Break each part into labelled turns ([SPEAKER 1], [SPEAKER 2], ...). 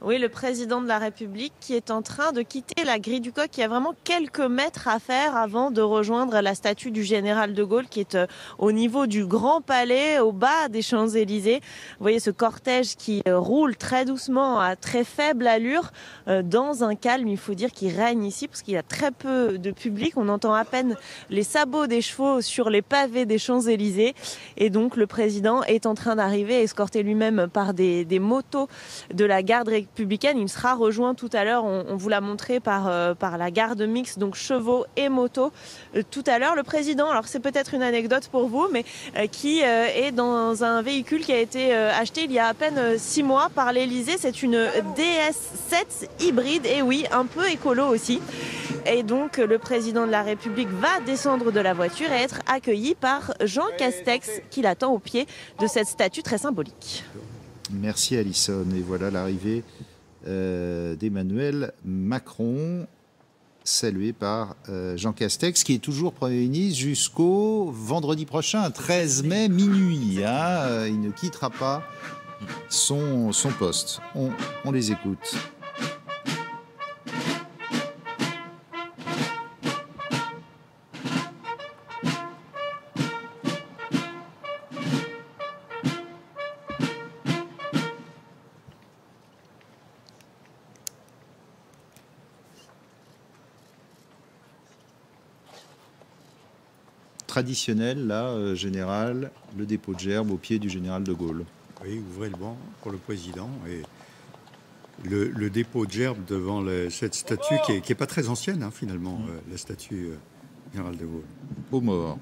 [SPEAKER 1] Oui, le président de la République qui est en train de quitter la grille du Coq. Il y a vraiment quelques mètres à faire avant de rejoindre la statue du général de Gaulle qui est au niveau du Grand Palais, au bas des Champs-Élysées. Vous voyez ce cortège qui roule très doucement à très faible allure dans un calme, il faut dire, qui règne ici parce qu'il y a très peu de public. On entend à peine les sabots des chevaux sur les pavés des Champs-Élysées. Et donc le président est en train d'arriver, escorté lui-même par des motos de la garde républicaine. Il sera rejoint tout à l'heure, on vous l'a montré, par la garde mixte, donc chevaux et motos. Tout à l'heure, le président, alors c'est peut-être une anecdote pour vous, mais qui est dans un véhicule qui a été acheté il y a à peine 6 mois par l'Élysée. C'est une DS7 hybride, et oui, un peu écolo aussi. Et donc le président de la République va descendre de la voiture et être accueilli par Jean Castex, qui l'attend au pied de cette statue très symbolique.
[SPEAKER 2] Merci Alison. Et voilà l'arrivée d'Emmanuel Macron, salué par Jean Castex, qui est toujours Premier ministre jusqu'au vendredi prochain, 13 mai, minuit. Il ne quittera pas son poste. On les écoute. Traditionnel, là, général, le dépôt de gerbes au pied du général de Gaulle.
[SPEAKER 3] Oui, ouvrez le banc pour le président et le dépôt de gerbes devant cette statue qui est pas très ancienne, finalement, la statue général de Gaulle.
[SPEAKER 2] Aux morts.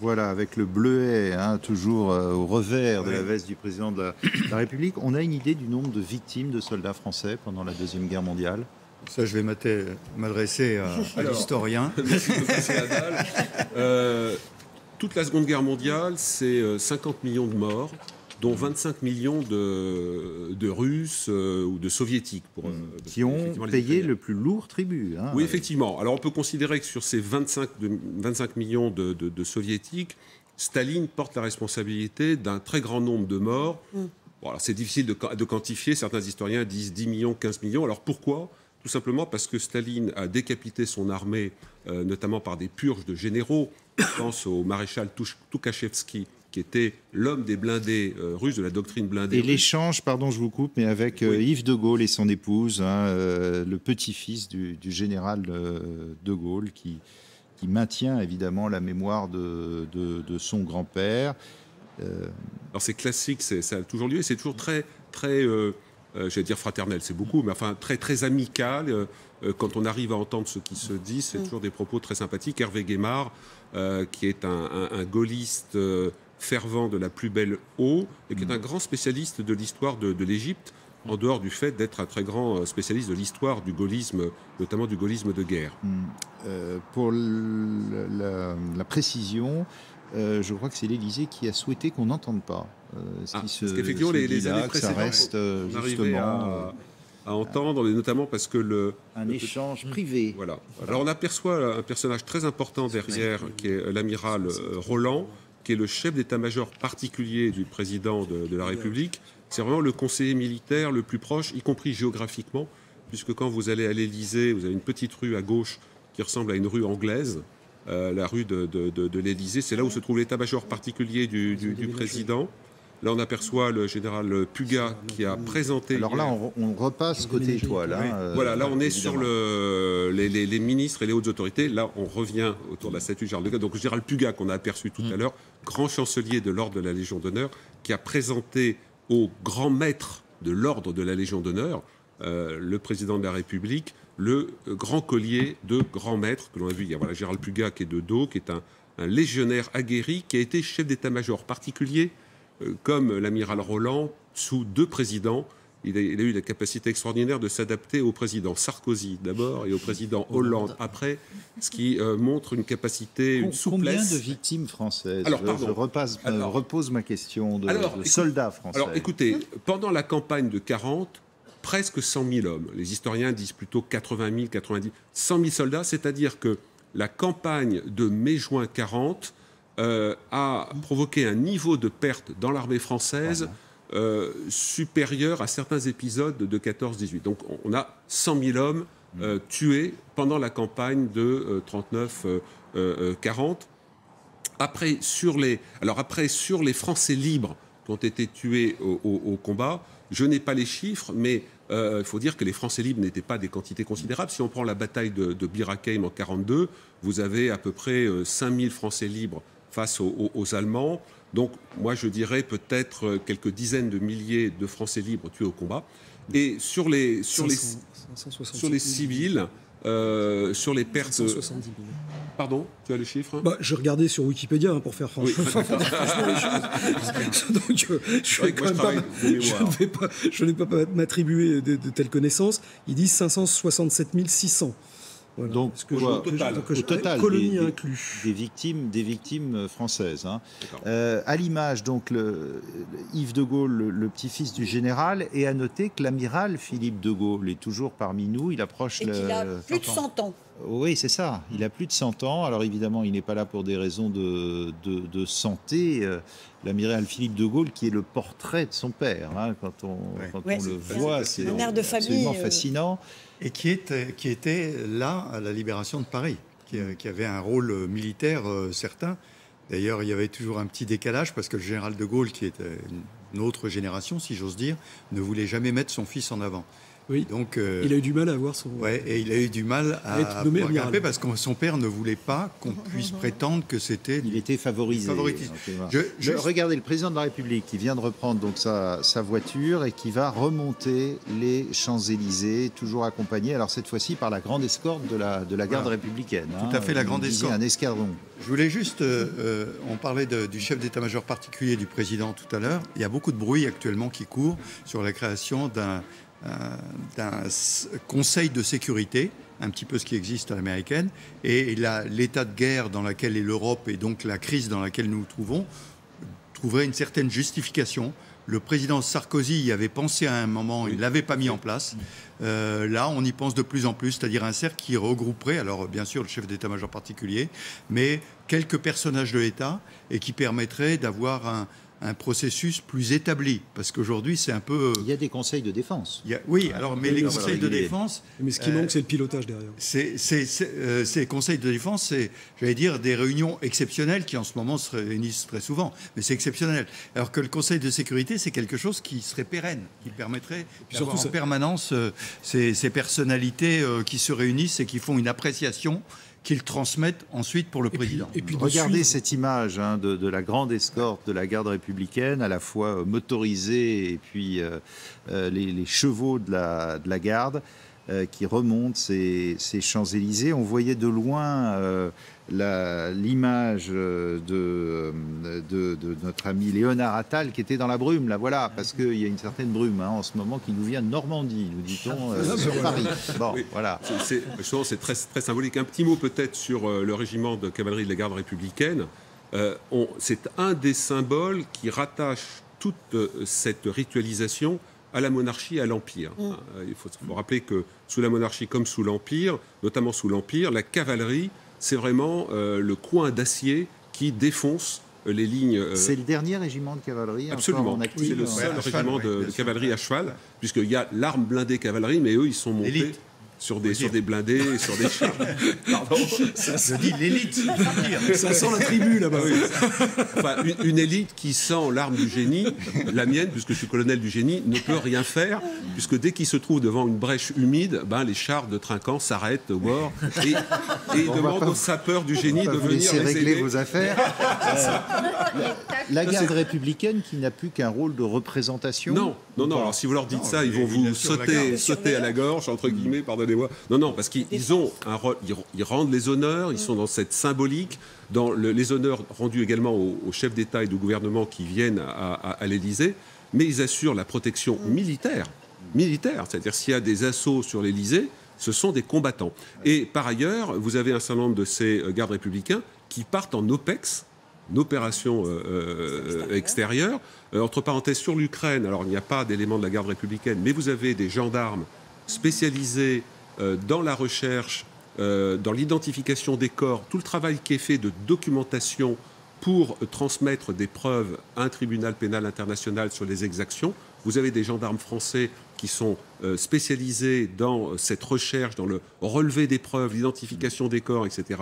[SPEAKER 2] Voilà, avec le bleuet, toujours au revers de la veste du président de la République. On a une idée du nombre de victimes de soldats français pendant la Deuxième Guerre mondiale?
[SPEAKER 3] Ça, je vais m'adresser à l'historien.
[SPEAKER 4] Toute la Seconde Guerre mondiale, c'est 50 millions de morts, dont 25 millions de Russes ou de Soviétiques.
[SPEAKER 2] Qui ont payé le plus lourd tribut.
[SPEAKER 4] Oui, effectivement. Alors on peut considérer que sur ces 25 millions de Soviétiques, Staline porte la responsabilité d'un très grand nombre de morts. Bon, alors c'est difficile de quantifier. Certains historiens disent 10 millions, 15 millions. Alors pourquoi ? Tout simplement parce que Staline a décapité son armée, notamment par des purges de généraux. Je pense au maréchal Toukhachevski, qui était l'homme des blindés russes, de la doctrine blindée.
[SPEAKER 2] Et
[SPEAKER 4] russe.
[SPEAKER 2] l'échange, pardon, je vous coupe, mais avec Yves de Gaulle et son épouse, le petit-fils du général de Gaulle, qui maintient évidemment la mémoire de son grand-père.
[SPEAKER 4] Alors c'est classique, ça a toujours lieu, et c'est toujours très, j'allais dire fraternel, c'est beaucoup, mais enfin très, très amical. Quand on arrive à entendre ce qui se dit, c'est toujours des propos très sympathiques. Hervé Guémard, qui est un gaulliste fervent de la plus belle eau, et qui est un grand spécialiste de l'histoire de l'Égypte, en dehors du fait d'être un très grand spécialiste de l'histoire du gaullisme, notamment du gaullisme de guerre.
[SPEAKER 2] Pour la précision, je crois que c'est l'Élysée qui a souhaité qu'on n'entende pas
[SPEAKER 4] parce qu'effectivement, les années précédentes,
[SPEAKER 2] reste
[SPEAKER 4] on arrivait
[SPEAKER 2] justement
[SPEAKER 4] à entendre, et notamment parce que
[SPEAKER 2] un échange privé.
[SPEAKER 4] Voilà. Alors on aperçoit un personnage très important derrière, qui est l'amiral Roland, qui est le chef d'état-major particulier du président de la République. C'est vraiment le conseiller militaire le plus proche, y compris géographiquement, puisque quand vous allez à l'Élysée, vous avez une petite rue à gauche qui ressemble à une rue anglaise, la rue de l'Élysée. C'est là où se trouve l'état-major particulier du président. Là, on aperçoit le général Puga qui a présenté...
[SPEAKER 2] Alors là, on repasse côté étoile. Hein,
[SPEAKER 4] voilà, là, on est
[SPEAKER 2] évidemment.
[SPEAKER 4] sur les ministres et les hautes autorités. Là, on revient autour de la statue de Charles de Gaulle. Donc, le général Puga, qu'on a aperçu tout à l'heure, grand chancelier de l'ordre de la Légion d'honneur, qui a présenté au grand maître de l'ordre de la Légion d'honneur, le président de la République, le grand collier de grand maître que l'on a vu. Il y a Gérald Puga qui est de dos, qui est un légionnaire aguerri, qui a été chef d'état-major particulier, comme l'amiral Roland, sous 2 présidents. Il a eu la capacité extraordinaire de s'adapter au président Sarkozy d'abord et au président Hollande après, ce qui montre une capacité, une souplesse.
[SPEAKER 2] Combien de victimes françaises?
[SPEAKER 4] Alors,
[SPEAKER 2] je repose ma question de soldats français.
[SPEAKER 4] Alors écoutez, pendant la campagne de 40, presque 100 000 hommes. Les historiens disent plutôt 80 000, 90 000, 100 000 soldats, c'est-à-dire que la campagne de mai-juin 40 a provoqué un niveau de perte dans l'armée française supérieur à certains épisodes de 14-18. Donc on a 100 000 hommes tués pendant la campagne de 39-40. Après, sur les Français libres qui ont été tués au combat, je n'ai pas les chiffres, mais il faut dire que les Français libres n'étaient pas des quantités considérables. Si on prend la bataille de Bir Hakeim en 1942, vous avez à peu près 5000 Français libres face aux Allemands. Donc, moi, je dirais peut-être quelques dizaines de milliers de Français libres tués au combat. Et sur les civils, sur les pertes...
[SPEAKER 5] 570 000.
[SPEAKER 4] Pardon, tu as le chiffre?
[SPEAKER 5] Je regardais sur Wikipédia pour faire franchement les choses. Donc, je ne vais pas m'attribuer de telles connaissances. Ils disent 567 600. Voilà.
[SPEAKER 2] Donc, au total,
[SPEAKER 5] colonies inclus.
[SPEAKER 2] Des victimes françaises. Hein. À l'image, donc, Yves de Gaulle, le petit-fils du général, et à noter que l'amiral Philippe de Gaulle est toujours parmi nous. Il approche
[SPEAKER 6] et qu'il a plus de 100 ans.
[SPEAKER 2] Oui, c'est ça. Il a plus de 100 ans. Alors évidemment, il n'est pas là pour des raisons de santé. L'amiral Philippe de Gaulle, qui est le portrait de son père. Hein, quand on le voit, c'est
[SPEAKER 6] un air de famille
[SPEAKER 2] absolument fascinant.
[SPEAKER 3] Et qui était là à la libération de Paris, qui avait un rôle militaire certain. D'ailleurs, il y avait toujours un petit décalage parce que le général de Gaulle, qui était une autre génération, si j'ose dire, ne voulait jamais mettre son fils en avant.
[SPEAKER 5] Oui,
[SPEAKER 3] donc,
[SPEAKER 5] il a eu du mal à avoir son...
[SPEAKER 3] et il a eu du mal à
[SPEAKER 5] être nommé amiral.
[SPEAKER 3] Parce que son père ne voulait pas qu'on puisse prétendre que c'était...
[SPEAKER 2] Il était favorisé. Regardez, le président de la République qui vient de reprendre donc sa voiture et qui va remonter les Champs-Élysées, toujours accompagné, alors cette fois-ci par la grande escorte de la garde républicaine.
[SPEAKER 3] Tout à fait, la grande escorte.
[SPEAKER 2] Un escadron.
[SPEAKER 3] Je voulais juste... on parlait du chef d'état-major particulier du président tout à l'heure. Il y a beaucoup de bruit actuellement qui court sur la création d'un conseil de sécurité, un petit peu ce qui existe à l'américaine, et l'état de guerre dans lequel est l'Europe et donc la crise dans laquelle nous nous trouvons trouverait une certaine justification. Le président Sarkozy y avait pensé à un moment, il ne l'avait pas mis en place. Là, on y pense de plus en plus, c'est-à-dire un cercle qui regrouperait, alors bien sûr le chef d'état-major particulier, mais quelques personnages de l'État et qui permettrait d'avoir un processus plus établi. Parce qu'aujourd'hui, c'est un peu...
[SPEAKER 2] Il y a des conseils de défense.
[SPEAKER 3] Oui, alors, mais les conseils de défense...
[SPEAKER 5] Mais ce qui manque, c'est le pilotage derrière.
[SPEAKER 3] Ces conseils de défense, c'est, j'allais dire, des réunions exceptionnelles qui, en ce moment, se réunissent très souvent. Mais c'est exceptionnel. Alors que le conseil de sécurité, c'est quelque chose qui serait pérenne, qui permettrait d'avoir en permanence ces personnalités qui se réunissent et qui font une appréciation qu'ils transmettent ensuite pour le président.
[SPEAKER 2] Et puis regardez cette image de la grande escorte de la garde républicaine, à la fois motorisée et puis les chevaux de la garde qui remontent ces Champs-Élysées. On voyait de loin l'image de notre ami Léonard Attal qui était dans la brume, là, voilà, parce qu'il y a une certaine brume en ce moment qui nous vient de Normandie, nous dit-on, sur Paris. Bon, oui, voilà.
[SPEAKER 4] C'est très, très symbolique. Un petit mot peut-être sur le régiment de cavalerie de la garde républicaine. C'est un des symboles qui rattache toute cette ritualisation à la monarchie et à l'Empire. Il faut rappeler que sous la monarchie comme sous l'Empire, notamment sous l'Empire, la cavalerie, c'est vraiment le coin d'acier qui défonce les lignes.
[SPEAKER 2] C'est le dernier régiment de cavalerie.
[SPEAKER 4] Absolument. C'est le seul régiment de cavalerie à cheval, puisqu'il y a l'arme blindée cavalerie, mais eux, ils sont montés sur des blindés, sur des chars. Pardon.
[SPEAKER 3] Ça se dit l'élite.
[SPEAKER 5] Ça sent la tribu là-bas.
[SPEAKER 4] Oui. Enfin, une élite qui sent l'arme du génie, la mienne, puisque je suis colonel du génie, ne peut rien faire, puisque dès qu'il se trouve devant une brèche humide, les chars de Trinquant s'arrêtent au bord et ils demandent aux sapeurs du génie de venir les
[SPEAKER 2] régler
[SPEAKER 4] aider.
[SPEAKER 2] vos affaires. La garde républicaine qui n'a plus qu'un rôle de représentation.
[SPEAKER 4] Non. Alors si vous leur dites ça, ils vont vous sauter à la gorge, entre guillemets, pardonnez-moi. Non, parce qu'ils ont un rôle, ils rendent les honneurs, ils sont dans cette symbolique, dans les honneurs rendus également aux chefs d'État et de gouvernement qui viennent à l'Élysée, mais ils assurent la protection militaire, c'est-à-dire s'il y a des assauts sur l'Élysée, ce sont des combattants. Et par ailleurs, vous avez un certain nombre de ces gardes républicains qui partent en OPEX, une opération extérieure. Entre parenthèses, sur l'Ukraine, alors il n'y a pas d'éléments de la garde républicaine, mais vous avez des gendarmes spécialisés dans la recherche, dans l'identification des corps, tout le travail qui est fait de documentation pour transmettre des preuves à un tribunal pénal international sur les exactions. Vous avez des gendarmes français qui sont spécialisés dans cette recherche, dans le relevé des preuves, l'identification des corps, etc.,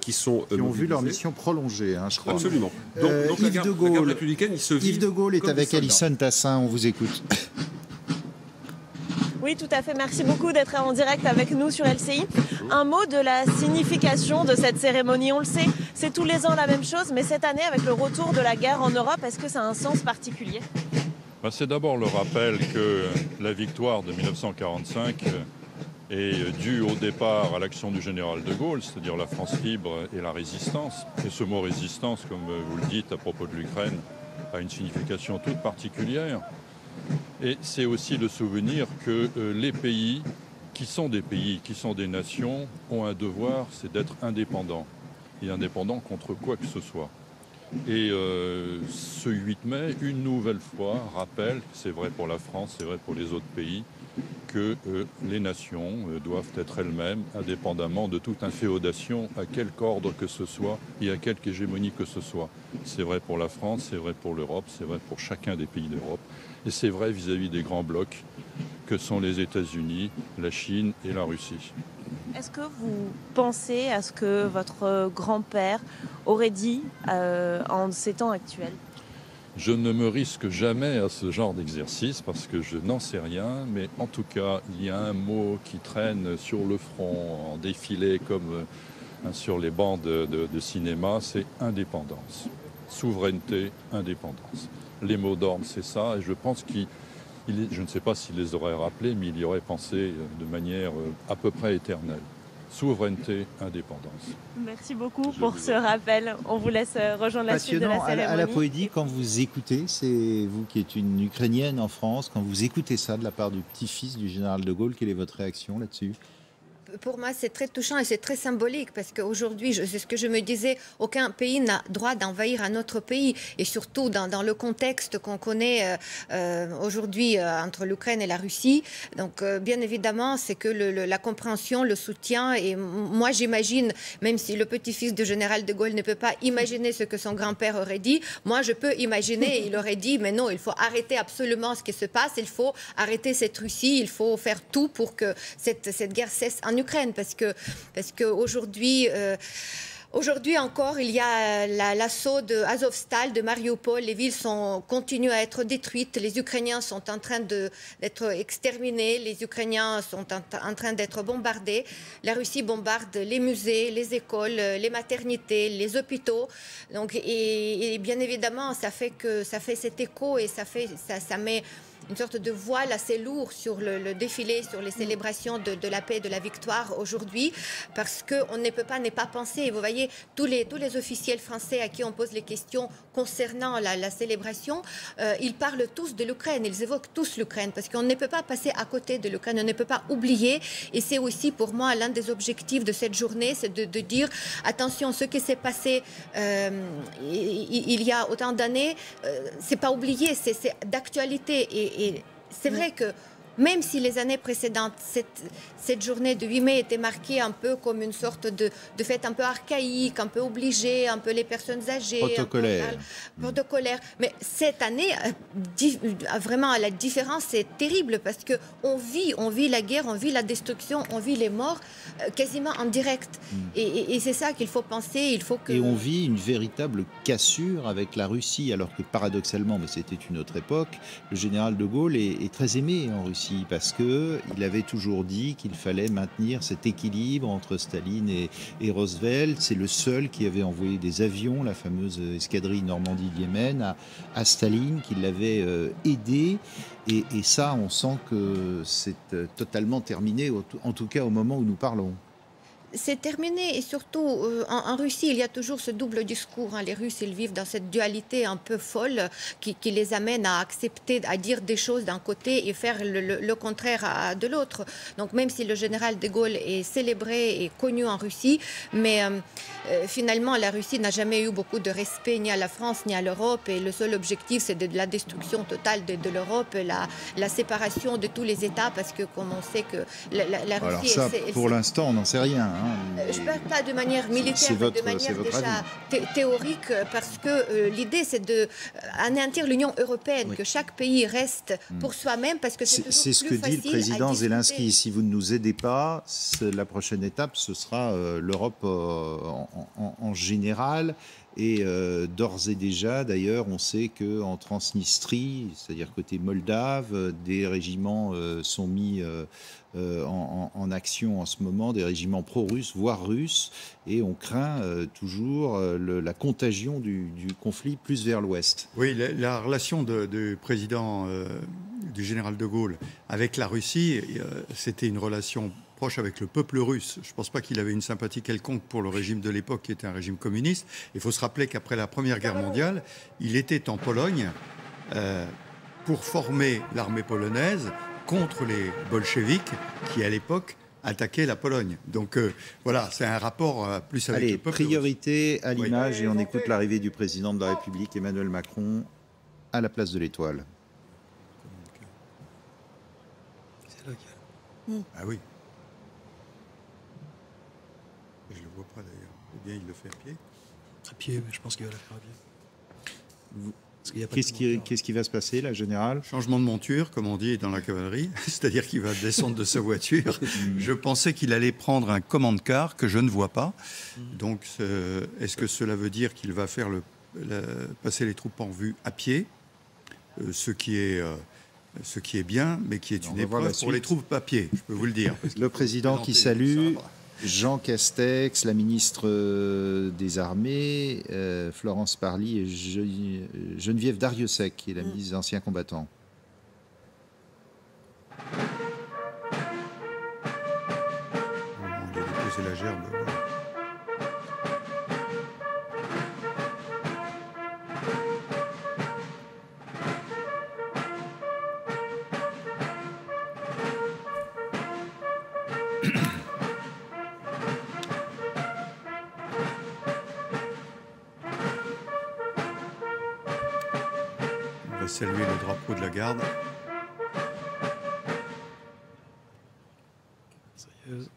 [SPEAKER 4] qui ont
[SPEAKER 2] vu leur mission prolongée, je crois.
[SPEAKER 4] Absolument. Donc la garde républicaine, il se vit.
[SPEAKER 2] Yves de Gaulle est avec Alison Tassin, on vous écoute.
[SPEAKER 1] Oui, tout à fait. Merci beaucoup d'être en direct avec nous sur LCI. Un mot de la signification de cette cérémonie. On le sait, c'est tous les ans la même chose, mais cette année, avec le retour de la guerre en Europe, est-ce que ça a un sens particulier ?
[SPEAKER 7] C'est d'abord le rappel que la victoire de 1945 est due au départ à l'action du général de Gaulle, c'est-à-dire la France libre et la résistance. Et ce mot résistance, comme vous le dites à propos de l'Ukraine, a une signification toute particulière. Et c'est aussi le souvenir que les pays, qui sont des nations, ont un devoir, c'est d'être indépendants. Et indépendants contre quoi que ce soit. Et ce 8 mai, une nouvelle fois, rappelle, c'est vrai pour la France, c'est vrai pour les autres pays, que les nations doivent être elles-mêmes, indépendamment de toute inféodation à quelque ordre que ce soit et à quelque hégémonie que ce soit. C'est vrai pour la France, c'est vrai pour l'Europe, c'est vrai pour chacun des pays d'Europe. Et c'est vrai vis-à-vis des grands blocs que sont les États-Unis, la Chine et la Russie.
[SPEAKER 1] Est-ce que vous pensez à ce que votre grand-père aurait dit en ces temps actuels ?
[SPEAKER 7] Je ne me risque jamais à ce genre d'exercice parce que je n'en sais rien, mais en tout cas, il y a un mot qui traîne sur le front en défilé comme sur les bancs de cinéma, c'est indépendance. Souveraineté, indépendance. Les mots d'ordre, c'est ça, et je pense je ne sais pas s'il les aurait rappelés, mais il y aurait pensé de manière à peu près éternelle. Souveraineté, indépendance.
[SPEAKER 1] Merci beaucoup pour ce rappel. On vous laisse rejoindre la suite de la cérémonie.
[SPEAKER 2] À la Poédie, quand vous écoutez, c'est vous qui êtes une Ukrainienne en France, quand vous écoutez ça de la part du petit-fils du général de Gaulle, quelle est votre réaction là-dessus ?
[SPEAKER 6] pour moi, c'est très touchant et c'est très symbolique parce qu'aujourd'hui, c'est ce que je me disais, aucun pays n'a droit d'envahir un autre pays. Et surtout dans le contexte qu'on connaît aujourd'hui entre l'Ukraine et la Russie. Donc, bien évidemment, c'est que la compréhension, le soutien. Et moi, j'imagine, même si le petit-fils du général de Gaulle ne peut pas imaginer ce que son grand-père aurait dit, moi, je peux imaginer, il aurait dit, mais non, il faut arrêter absolument ce qui se passe, il faut arrêter cette Russie, il faut faire tout pour que cette guerre cesse en Ukraine, parce que aujourd'hui encore, il y a l'assaut de Azovstal, de Mariupol. Les villes continuent à être détruites. Les Ukrainiens sont en train d'être exterminés. Les Ukrainiens sont en train d'être bombardés. La Russie bombarde les musées, les écoles, les maternités, les hôpitaux. Donc, et bien évidemment, ça fait cet écho et ça met une sorte de voile assez lourd sur le défilé, sur les célébrations de la paix et de la victoire aujourd'hui, parce qu'on ne peut pas ne pas penser. Vous voyez, tous les officiels français à qui on pose les questions concernant la célébration, ils parlent tous de l'Ukraine, ils évoquent tous l'Ukraine, parce qu'on ne peut pas passer à côté de l'Ukraine, on ne peut pas oublier. Et c'est aussi pour moi l'un des objectifs de cette journée, c'est de dire, attention, ce qui s'est passé il y a autant d'années, c'est pas oublié, c'est d'actualité. Et c'est vrai que même si les années précédentes, cette journée de 8 mai était marquée un peu comme une sorte de fête un peu archaïque, un peu obligée, un peu les personnes âgées. Protocolaire. Mais cette année, vraiment, la différence est terrible parce qu'on vit la guerre, on vit la destruction, on vit les morts quasiment en direct. Et c'est ça qu'il faut penser. Et
[SPEAKER 2] on vit une véritable cassure avec la Russie, alors que paradoxalement, mais c'était une autre époque, le général de Gaulle est très aimé en Russie, parce qu'il avait toujours dit qu'il fallait maintenir cet équilibre entre Staline et Roosevelt. C'est le seul qui avait envoyé des avions, la fameuse escadrille Normandie-Yémen, à Staline, qui l'avait aidé. Et ça, on sent que c'est totalement terminé, en tout cas au moment où nous parlons.
[SPEAKER 6] C'est terminé, et surtout en Russie, il y a toujours ce double discours. Les Russes, ils vivent dans cette dualité un peu folle qui les amène à accepter, à dire des choses d'un côté et faire le contraire de l'autre. Donc même si le général de Gaulle est célébré et connu en Russie, mais finalement la Russie n'a jamais eu beaucoup de respect ni à la France ni à l'Europe, et le seul objectif c'est de la destruction totale de l'Europe, la séparation de tous les États, parce que comme on sait que la Russie...
[SPEAKER 2] Alors ça, pour l'instant, on n'en sait rien.
[SPEAKER 6] Je ne parle pas de manière militaire, mais de manière déjà théorique, parce que l'idée, c'est d'anéantir l'Union européenne, que chaque pays reste pour soi-même, parce que c'est toujours plus facile.
[SPEAKER 2] C'est ce que dit le président Zelensky. Si vous ne nous aidez pas, la prochaine étape, ce sera l'Europe en général. Et d'ores et déjà, d'ailleurs, on sait qu'en Transnistrie, c'est-à-dire côté moldave, des régiments sont mis en action en ce moment, des régiments pro-russes, voire russes, et on craint toujours la contagion du conflit plus vers l'ouest.
[SPEAKER 3] Oui, la relation du président, du général de Gaulle avec la Russie, c'était une relation proche avec le peuple russe. Je ne pense pas qu'il avait une sympathie quelconque pour le régime de l'époque, qui était un régime communiste. Il faut se rappeler qu'après la Première Guerre mondiale, il était en Pologne pour former l'armée polonaise contre les bolcheviks qui, à l'époque, attaquaient la Pologne. Donc voilà, c'est un rapport plus avec le peuple.
[SPEAKER 2] Priorité à l'image, et on écoute l'arrivée du président de la République, Emmanuel Macron, à la place de l'Étoile.
[SPEAKER 5] C'est là qu'il y a...
[SPEAKER 3] Ah oui. Je ne le vois pas d'ailleurs. Eh bien, il le fait à pied.
[SPEAKER 5] À pied, mais je pense qu'il va la faire à pied.
[SPEAKER 2] Qu'est-ce qui va se passer, là, général ?
[SPEAKER 3] Changement de monture, comme on dit dans la cavalerie, c'est-à-dire qu'il va descendre de sa voiture. Je pensais qu'il allait prendre un command-car que je ne vois pas. Donc, est-ce que cela veut dire qu'il va faire passer les troupes en vue à pied, ce qui est bien, mais qui est une épreuve pour les troupes à pied, je peux vous le dire.
[SPEAKER 2] Le président qui salue Jean Castex, la ministre des Armées, Florence Parly et Geneviève Darrieussecq, qui est la ministre des Anciens Combattants.
[SPEAKER 3] Il a déposé la gerbe. saluer le drapeau de la garde.
[SPEAKER 5] Sérieuse.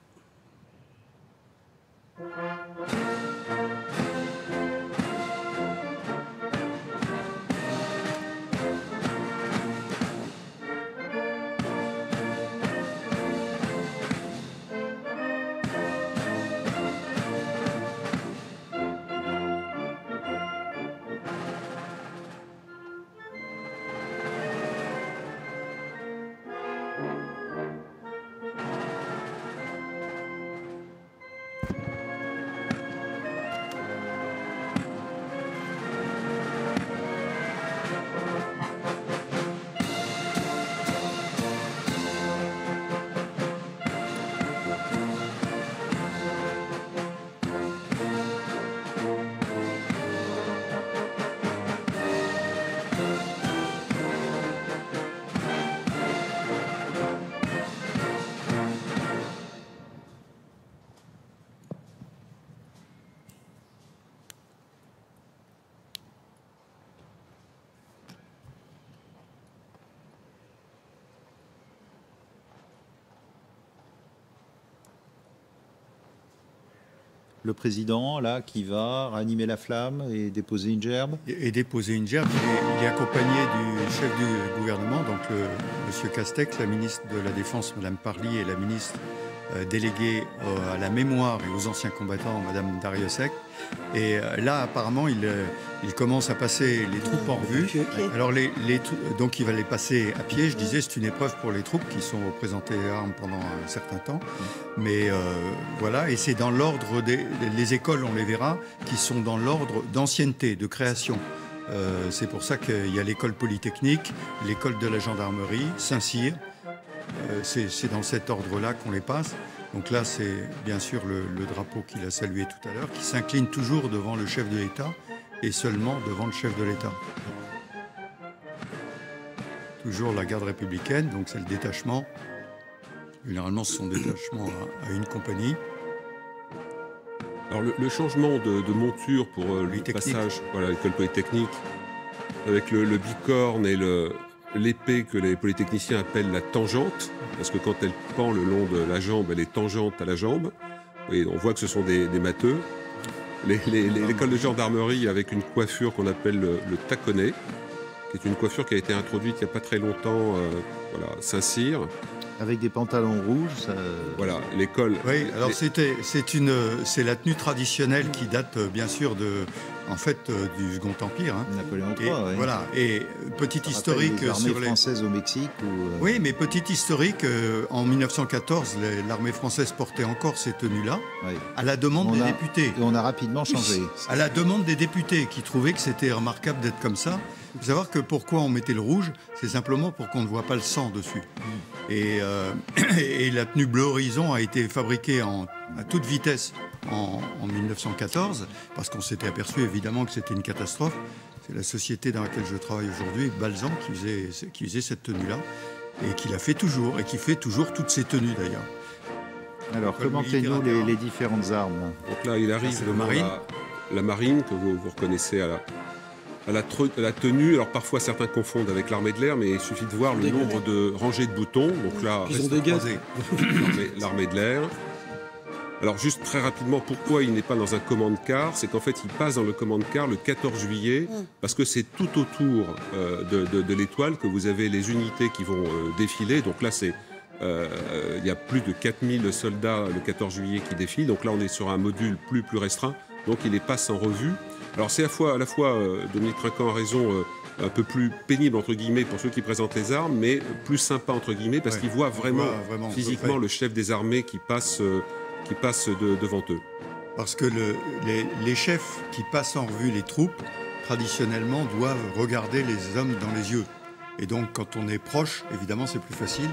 [SPEAKER 2] Le président, là, qui va ranimer la flamme et déposer une gerbe.
[SPEAKER 3] Et déposer une gerbe. Il est accompagné du chef du gouvernement, donc M. Castex, la ministre de la Défense, Mme Parly, et la ministre déléguée à la mémoire et aux anciens combattants, Mme Dariussec. Et là, apparemment, il commence à passer les troupes en revue. Alors, donc, il va les passer à pied. Je disais, c'est une épreuve pour les troupes qui sont représentées armes pendant un certain temps. Mais voilà, et c'est dans l'ordre les écoles, on les verra, qui sont dans l'ordre d'ancienneté, de création. C'est pour ça qu'il y a l'école polytechnique, l'école de la gendarmerie, Saint-Cyr. C'est dans cet ordre-là qu'on les passe. Donc là, c'est bien sûr le drapeau qu'il a salué tout à l'heure, qui s'incline toujours devant le chef de l'État et seulement devant le chef de l'État. Toujours la garde républicaine, donc c'est le détachement. Généralement, ce sont des détachements à une compagnie.
[SPEAKER 4] Alors le changement de monture pour le passage, voilà, l'école polytechnique, avec le bicorne et l'épée que les polytechniciens appellent la tangente, parce que quand elle pend le long de la jambe, elle est tangente à la jambe. Et on voit que ce sont des matheux. L'école de gendarmerie avec une coiffure qu'on appelle le taconnet, qui est une coiffure qui a été introduite il n'y a pas très longtemps, voilà, Saint-Cyr.
[SPEAKER 2] Avec des pantalons rouges. Ça...
[SPEAKER 4] Voilà, l'école.
[SPEAKER 3] Oui, alors c'est la tenue traditionnelle qui date bien sûr du Second Empire. Hein.
[SPEAKER 2] Napoléon III, oui.
[SPEAKER 3] Voilà, et petite historique
[SPEAKER 2] sur l'armée française au Mexique.
[SPEAKER 3] Oui, mais petite historique, en 1914, l'armée française portait encore ces tenues-là, oui, à la demande des députés.
[SPEAKER 2] Et on a rapidement changé.
[SPEAKER 3] À la demande des députés qui trouvaient que c'était remarquable d'être comme ça. Il faut savoir que pourquoi on mettait le rouge, c'est simplement pour qu'on ne voit pas le sang dessus. Et la tenue bleu horizon a été fabriquée à toute vitesse en 1914, parce qu'on s'était aperçu évidemment que c'était une catastrophe. C'est la société dans laquelle je travaille aujourd'hui, Balzan, qui faisait cette tenue-là, et qui la fait toujours, et qui fait toujours toutes ces tenues d'ailleurs.
[SPEAKER 2] Alors, commentez-nous les différentes armes.
[SPEAKER 4] Donc là, il arrive la marine, que vous reconnaissez à la tenue. Alors parfois certains confondent avec l'armée de l'air, mais il suffit de voir le nombre de rangées de boutons. Donc là, l'armée de l'air. Alors juste très rapidement, pourquoi il n'est pas dans un commande-car? C'est qu'en fait, il passe dans le commande-car le 14 juillet, parce que c'est tout autour de l'étoile que vous avez les unités qui vont défiler. Donc là, il y a plus de 4000 soldats le 14 juillet qui défilent. Donc là, on est sur un module plus restreint. Donc il les passe en revue. Alors c'est à la fois Dominique Trinquant a raison, un peu plus pénible entre guillemets pour ceux qui présentent les armes, mais plus sympa entre guillemets parce qu'ils voient vraiment physiquement le chef des armées qui passe devant eux.
[SPEAKER 3] Parce que les chefs qui passent en revue les troupes, traditionnellement, doivent regarder les hommes dans les yeux. Et donc, quand on est proche, évidemment, c'est plus facile.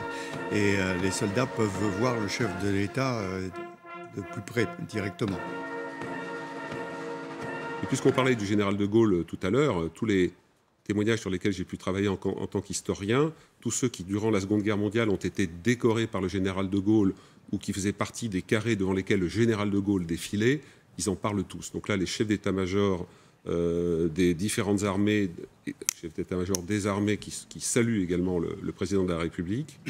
[SPEAKER 3] Et les soldats peuvent voir le chef de l'État de plus près, directement.
[SPEAKER 4] Et puisqu'on parlait du général de Gaulle tout à l'heure, tous les témoignages sur lesquels j'ai pu travailler en tant qu'historien, tous ceux qui, durant la Seconde Guerre mondiale, ont été décorés par le général de Gaulle ou qui faisaient partie des carrés devant lesquels le général de Gaulle défilait, ils en parlent tous. Donc là, les chefs d'état-major des différentes armées, chef d'état-major des armées qui salue également le président de la République,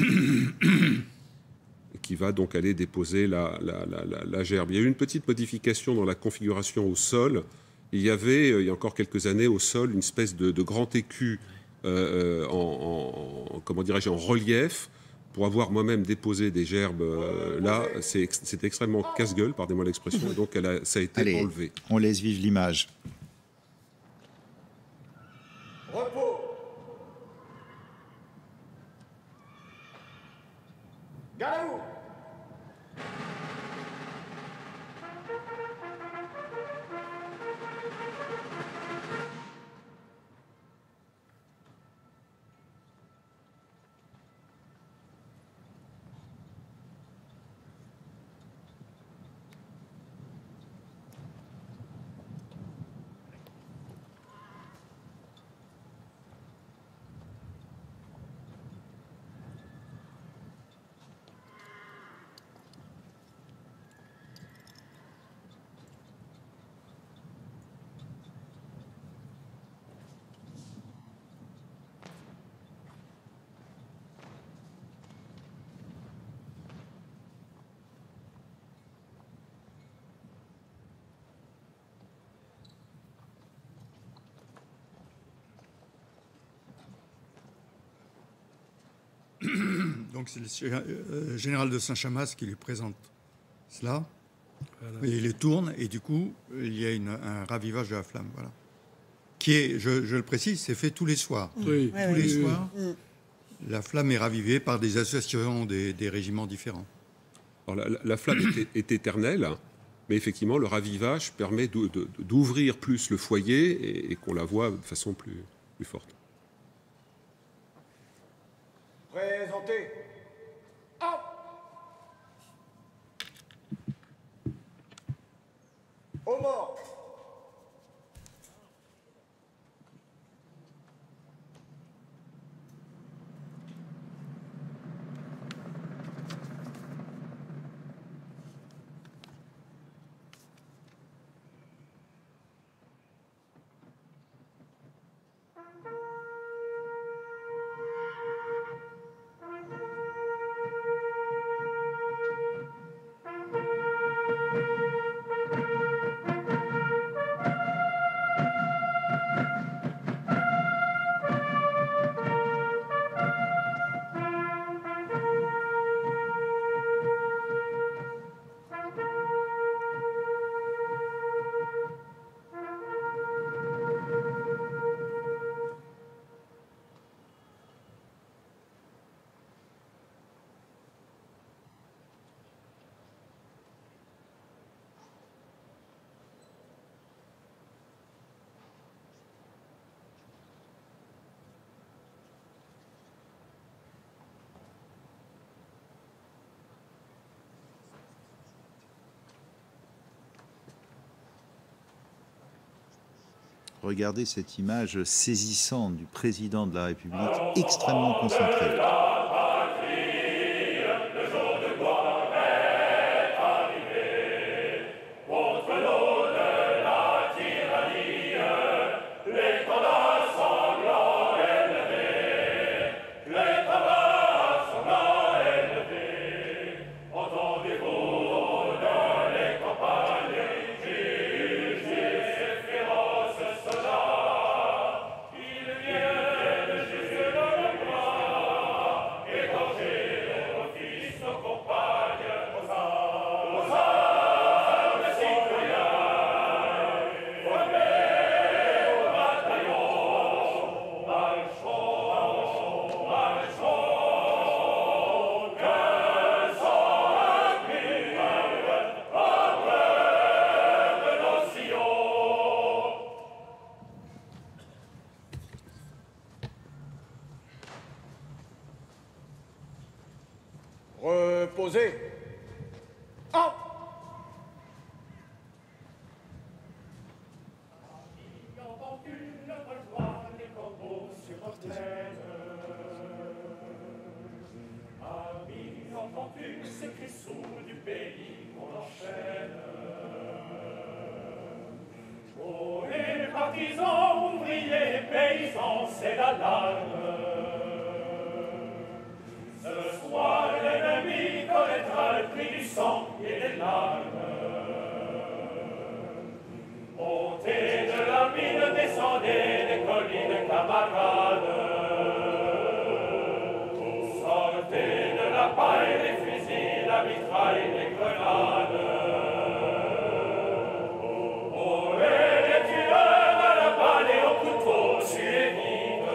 [SPEAKER 4] qui va donc aller déposer la gerbe. Il y a eu une petite modification dans la configuration au sol. Il y avait, il y a encore quelques années, au sol, une espèce de grand écu comment dirais-je, en relief. Pour avoir moi-même déposé des gerbes là, c'est extrêmement casse-gueule, pardonnez-moi l'expression, et donc ça a été enlevé.
[SPEAKER 2] On laisse vivre l'image.
[SPEAKER 8] Repos. Garde à vous.
[SPEAKER 3] Donc c'est le général de Saint-Chamas qui lui présente cela. Voilà. Et il les tourne et du coup il y a un ravivage de la flamme. Voilà. Qui est, je le précise, c'est fait tous les soirs.
[SPEAKER 5] Oui.
[SPEAKER 3] Tous les soirs, la flamme est ravivée par des associations des régiments différents.
[SPEAKER 4] Alors, la flamme est éternelle, mais effectivement le ravivage permet d'ouvrir plus le foyer et qu'on la voit de façon plus forte.
[SPEAKER 8] Présentez. Hop. Au mort.
[SPEAKER 2] Regardez cette image saisissante du président de la République, extrêmement concentré.
[SPEAKER 8] Reposez. Hop. Oh, et
[SPEAKER 9] Partisans, ouvriers, paysans, c'est l'alarme. Ce soir, l'ennemi connaîtra le prix du sang et des larmes. Montez de la mine, descendez des collines, camarades. Sortez de la paille, des fusils, la mitraille, des grenades. Ohé, les tueurs à la balle et au couteau sur les vides.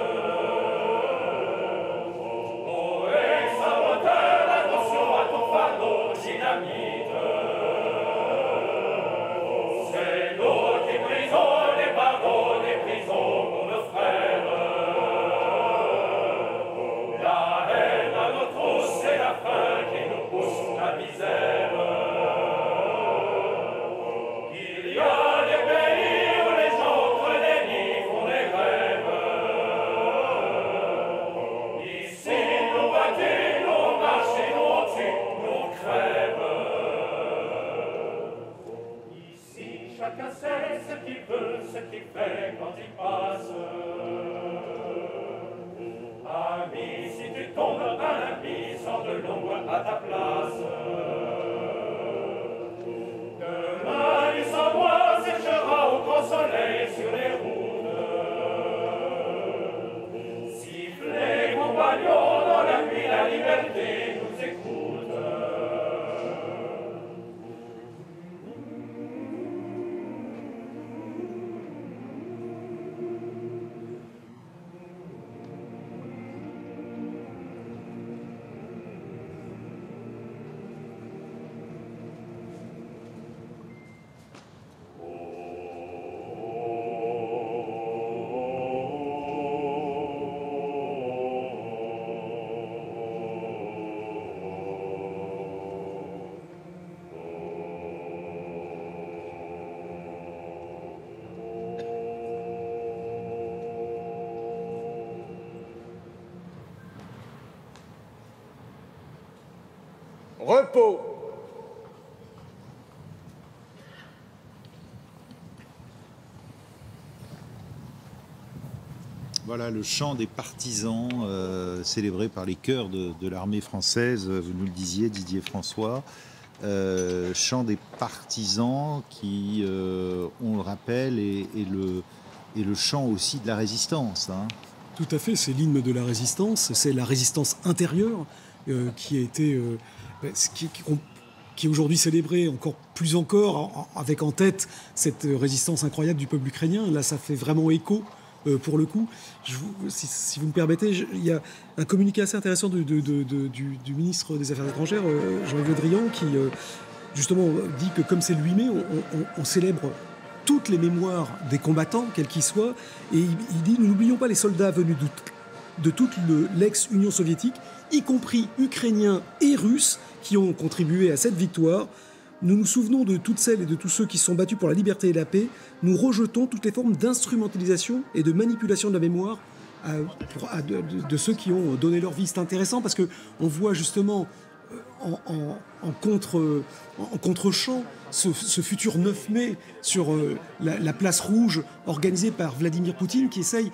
[SPEAKER 9] Ohé, saboteur, attention à ton fardeau, dynamite. C'est nous qui brisons les barreaux des prisons pour nos frères. La haine à nos trousses, c'est la faim qui nous pousse la misère. Il y a des pays où les gens creux des nids font des rêves. Ici, nous battons, nous marchons, nous tuons, nous crèvent. Ici, chacun sait ce qu'il veut, ce qu'il fait quand il passe. Ami, si tu tombes un ami, sors de l'ombre à ta place. Demain, du sang-bois séchera au grand soleil sur les routes. Sifflez, compagnons, dans la nuit, la liberté nous écoute.
[SPEAKER 8] Repos.
[SPEAKER 2] Voilà le chant des partisans célébré par les chœurs de l'armée française, vous nous le disiez Didier François, chant des partisans qui, on le rappelle, est le chant aussi de la résistance. Hein.
[SPEAKER 5] Tout à fait, c'est l'hymne de la résistance, c'est la résistance intérieure qui a été, qui est aujourd'hui célébrée encore plus encore, avec en tête cette résistance incroyable du peuple ukrainien. Là, ça fait vraiment écho. Pour le coup, si vous me permettez, il y a un communiqué assez intéressant du ministre des Affaires étrangères, Jean-Yves Le Drian, qui justement dit que comme c'est le 8 mai, on célèbre toutes les mémoires des combattants, quels qu'ils soient, et il dit « Nous n'oublions pas les soldats venus de toute l'ex-Union soviétique, y compris ukrainiens et russes, qui ont contribué à cette victoire. Nous nous souvenons de toutes celles et de tous ceux qui se sont battus pour la liberté et la paix. Nous rejetons toutes les formes d'instrumentalisation et de manipulation de la mémoire de ceux qui ont donné leur vie. » C'est intéressant parce qu'on voit justement en contre-champ ce futur 9 mai sur la place rouge organisée par Vladimir Poutine qui essaye,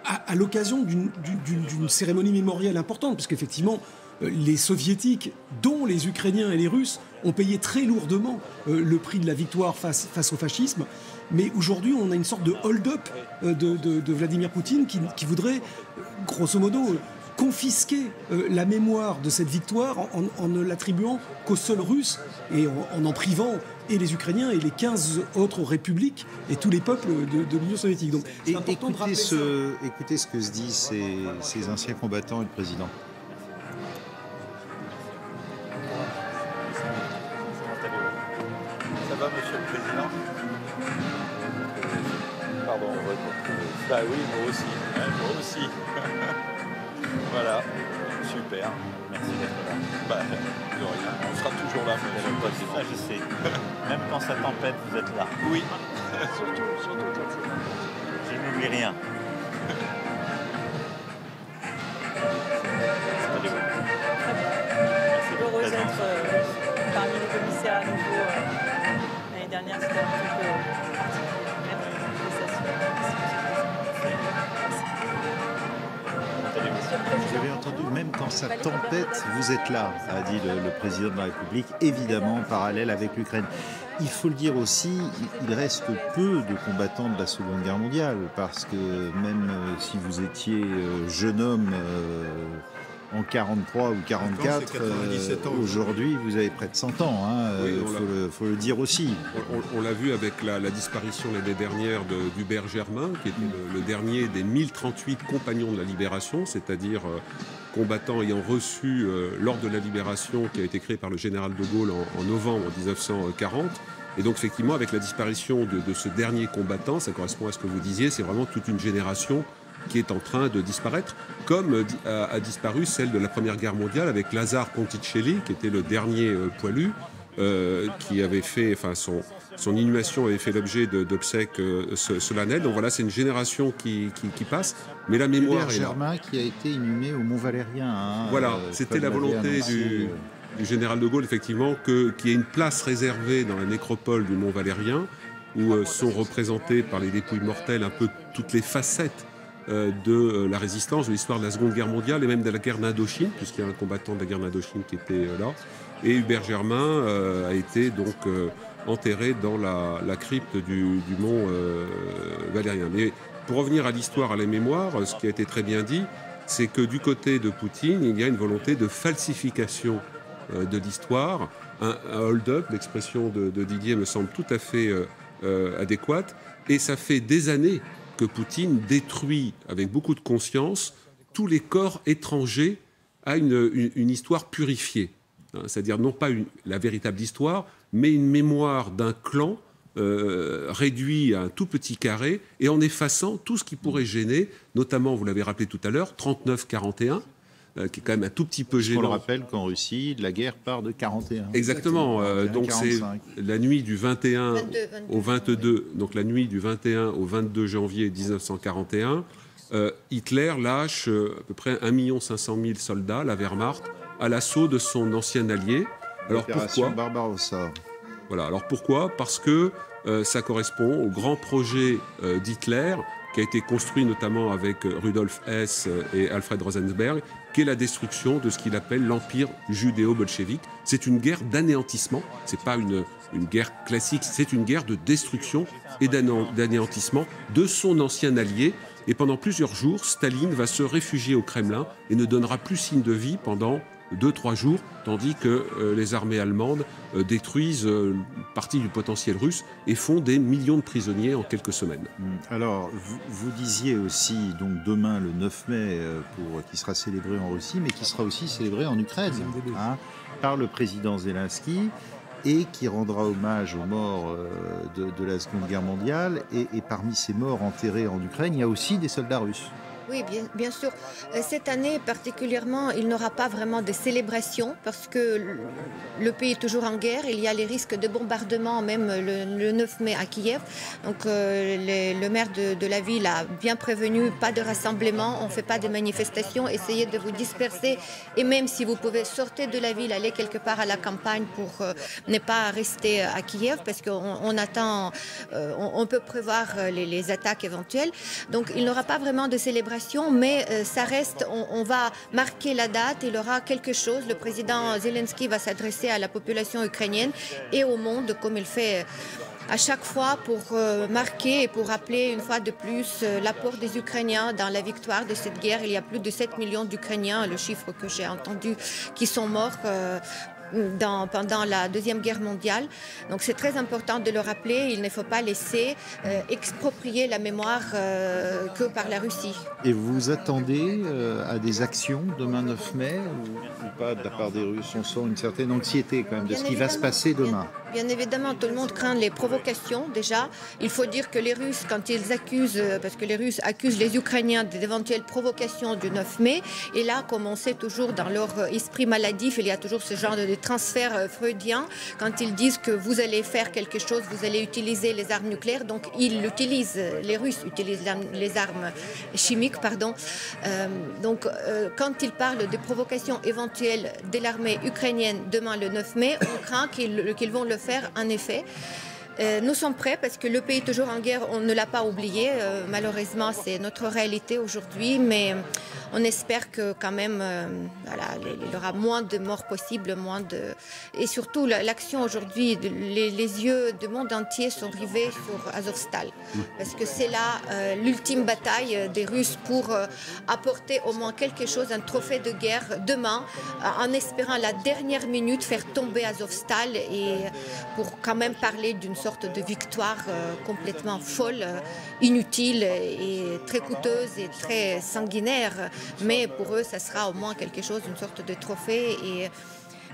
[SPEAKER 5] à l'occasion d'une cérémonie mémorielle importante, parce qu'effectivement, les soviétiques, dont les Ukrainiens et les Russes, ont payé très lourdement le prix de la victoire face au fascisme. Mais aujourd'hui, on a une sorte de hold-up de Vladimir Poutine qui voudrait, grosso modo, confisquer la mémoire de cette victoire en ne l'attribuant qu'aux seuls Russes et en privant et les Ukrainiens et les 15 autres républiques et tous les peuples de l'Union soviétique. Donc, c'est important de rappeler ça.
[SPEAKER 2] Écoutez ce que se disent ces anciens combattants et le président.
[SPEAKER 10] Ça va, Monsieur le Président? Pardon, bah oui, moi aussi. Moi aussi. Voilà, super. Merci d'être là. Bah, de rien. On sera toujours là, Monsieur le Président. Ah, je sais. Même quand ça tempête, vous êtes là. Oui. surtout quand c'est... Je n'oublie rien.
[SPEAKER 11] Heureuse d'être parmi les commissaires à nouveau. L'année dernière, c'était un petit peu particulier.
[SPEAKER 2] Vous avez entendu, même quand ça tempête, vous êtes là, a dit le président de la République, évidemment parallèle avec l'Ukraine. Il faut le dire aussi, il reste peu de combattants de la Seconde Guerre mondiale, parce que même si vous étiez jeune homme en 43 ou 44, aujourd'hui vous avez près de 100 ans, faut le dire aussi.
[SPEAKER 4] On l'a vu avec la disparition l'année dernière d'Hubert Germain, qui était le dernier des 1038 compagnons de la Libération, c'est-à-dire combattants ayant reçu l'ordre de la Libération qui a été créé par le général de Gaulle en novembre 1940. Et donc effectivement, avec la disparition de ce dernier combattant, ça correspond à ce que vous disiez, c'est vraiment toute une génération qui est en train de disparaître, comme a disparu celle de la Première Guerre mondiale avec Lazare Ponticelli, qui était le dernier poilu, qui avait fait, enfin son inhumation avait fait l'objet d'obsèques solennelles. Donc voilà, c'est une génération qui passe, mais la mémoire
[SPEAKER 2] Hubert Germain qui a été inhumé au Mont-Valérien.
[SPEAKER 4] Voilà, c'était la volonté du général de Gaulle, effectivement, qu'il y ait une place réservée dans la nécropole du Mont-Valérien, où sont représentées par les dépouilles mortelles un peu toutes les facettes de la résistance, de l'histoire de la Seconde Guerre mondiale et même de la guerre d'Indochine, puisqu'il y a un combattant de la guerre d'Indochine qui était là. Et Hubert Germain a été donc enterré dans la crypte du mont Valérien. Mais pour revenir à l'histoire, à la mémoire, ce qui a été très bien dit, c'est que du côté de Poutine, il y a une volonté de falsification de l'histoire, un hold-up, l'expression de Didier me semble tout à fait adéquate, et ça fait des années que Poutine détruit avec beaucoup de conscience tous les corps étrangers à une histoire purifiée. C'est-à-dire non pas la véritable histoire, mais une mémoire d'un clan réduit à un tout petit carré et en effaçant tout ce qui pourrait gêner, notamment, vous l'avez rappelé tout à l'heure, 39-41, qui est quand même un tout petit peu gênant.
[SPEAKER 2] On le rappelle qu'en Russie, la guerre part de 41.
[SPEAKER 4] Exactement. Donc c'est la nuit du 21 au 22. Donc la nuit du 21 au 22 janvier 1941, Hitler lâche à peu près 1 500 000 soldats, la Wehrmacht, à l'assaut de son ancien allié. Alors pourquoi
[SPEAKER 2] Barbarossa.
[SPEAKER 4] Voilà. Alors pourquoi ? Parce que ça correspond au grand projet d'Hitler, qui a été construit notamment avec Rudolf Hess et Alfred Rosenberg, qui est la destruction de ce qu'il appelle l'empire judéo-bolchevique. C'est une guerre d'anéantissement, c'est pas une guerre classique, c'est une guerre de destruction et d'anéantissement de son ancien allié. Et pendant plusieurs jours, Staline va se réfugier au Kremlin et ne donnera plus signe de vie pendant 2-3 jours, tandis que les armées allemandes détruisent partie du potentiel russe et font des millions de prisonniers en quelques semaines.
[SPEAKER 2] Alors, vous disiez aussi, donc demain, le 9 mai, qui sera célébré en Russie, mais qui sera aussi célébré en Ukraine, par le président Zelensky, et qui rendra hommage aux morts de la Seconde Guerre mondiale. Et parmi ces morts enterrés en Ukraine, il y a aussi des soldats russes.
[SPEAKER 6] Oui, bien sûr. Cette année particulièrement, il n'aura pas vraiment de célébration parce que le pays est toujours en guerre. Il y a les risques de bombardement même le 9 mai à Kiev. Donc le maire de la ville a bien prévenu, pas de rassemblement, on ne fait pas de manifestations, essayez de vous disperser. Et même si vous pouvez sortir de la ville, aller quelque part à la campagne pour ne pas rester à Kiev parce qu'on attend, on peut prévoir les attaques éventuelles. Donc il n'aura pas vraiment de célébration. Mais ça reste, on va marquer la date, il y aura quelque chose. Le président Zelensky va s'adresser à la population ukrainienne et au monde, comme il fait à chaque fois, pour marquer et pour rappeler une fois de plus l'apport des Ukrainiens dans la victoire de cette guerre. Il y a plus de 7 millions d'Ukrainiens, le chiffre que j'ai entendu, qui sont morts pendant la Deuxième Guerre mondiale. Donc c'est très important de le rappeler. Il ne faut pas laisser exproprier la mémoire que par la Russie.
[SPEAKER 2] Et vous vous attendez à des actions demain 9 mai ou pas de la part des Russes? On sent une certaine anxiété quand même de ce qui va se passer demain.
[SPEAKER 6] Bien évidemment, tout le monde craint les provocations déjà. Il faut dire que les Russes, quand ils accusent, parce que les Russes accusent les Ukrainiens d'éventuelles provocations du 9 mai, et là, comme on sait toujours dans leur esprit maladif, il y a toujours ce genre de transfert freudien, quand ils disent que vous allez faire quelque chose, vous allez utiliser les armes nucléaires, donc ils l'utilisent, les Russes utilisent les armes chimiques, pardon. Quand ils parlent de provocations éventuelles de l'armée ukrainienne demain le 9 mai, on craint qu'ils vont le faire en effet. Nous sommes prêts parce que le pays est toujours en guerre, on ne l'a pas oublié. Malheureusement, c'est notre réalité aujourd'hui, mais on espère que quand même, il y aura moins de morts possibles, et surtout l'action aujourd'hui, les yeux du monde entier sont rivés sur Azovstal, parce que c'est là l'ultime bataille des Russes pour apporter au moins quelque chose, un trophée de guerre demain, en espérant à la dernière minute faire tomber Azovstal, et pour quand même parler d'une sorte de victoire complètement folle, inutile et très coûteuse et très sanguinaire. Mais pour eux, ça sera au moins quelque chose, une sorte de trophée.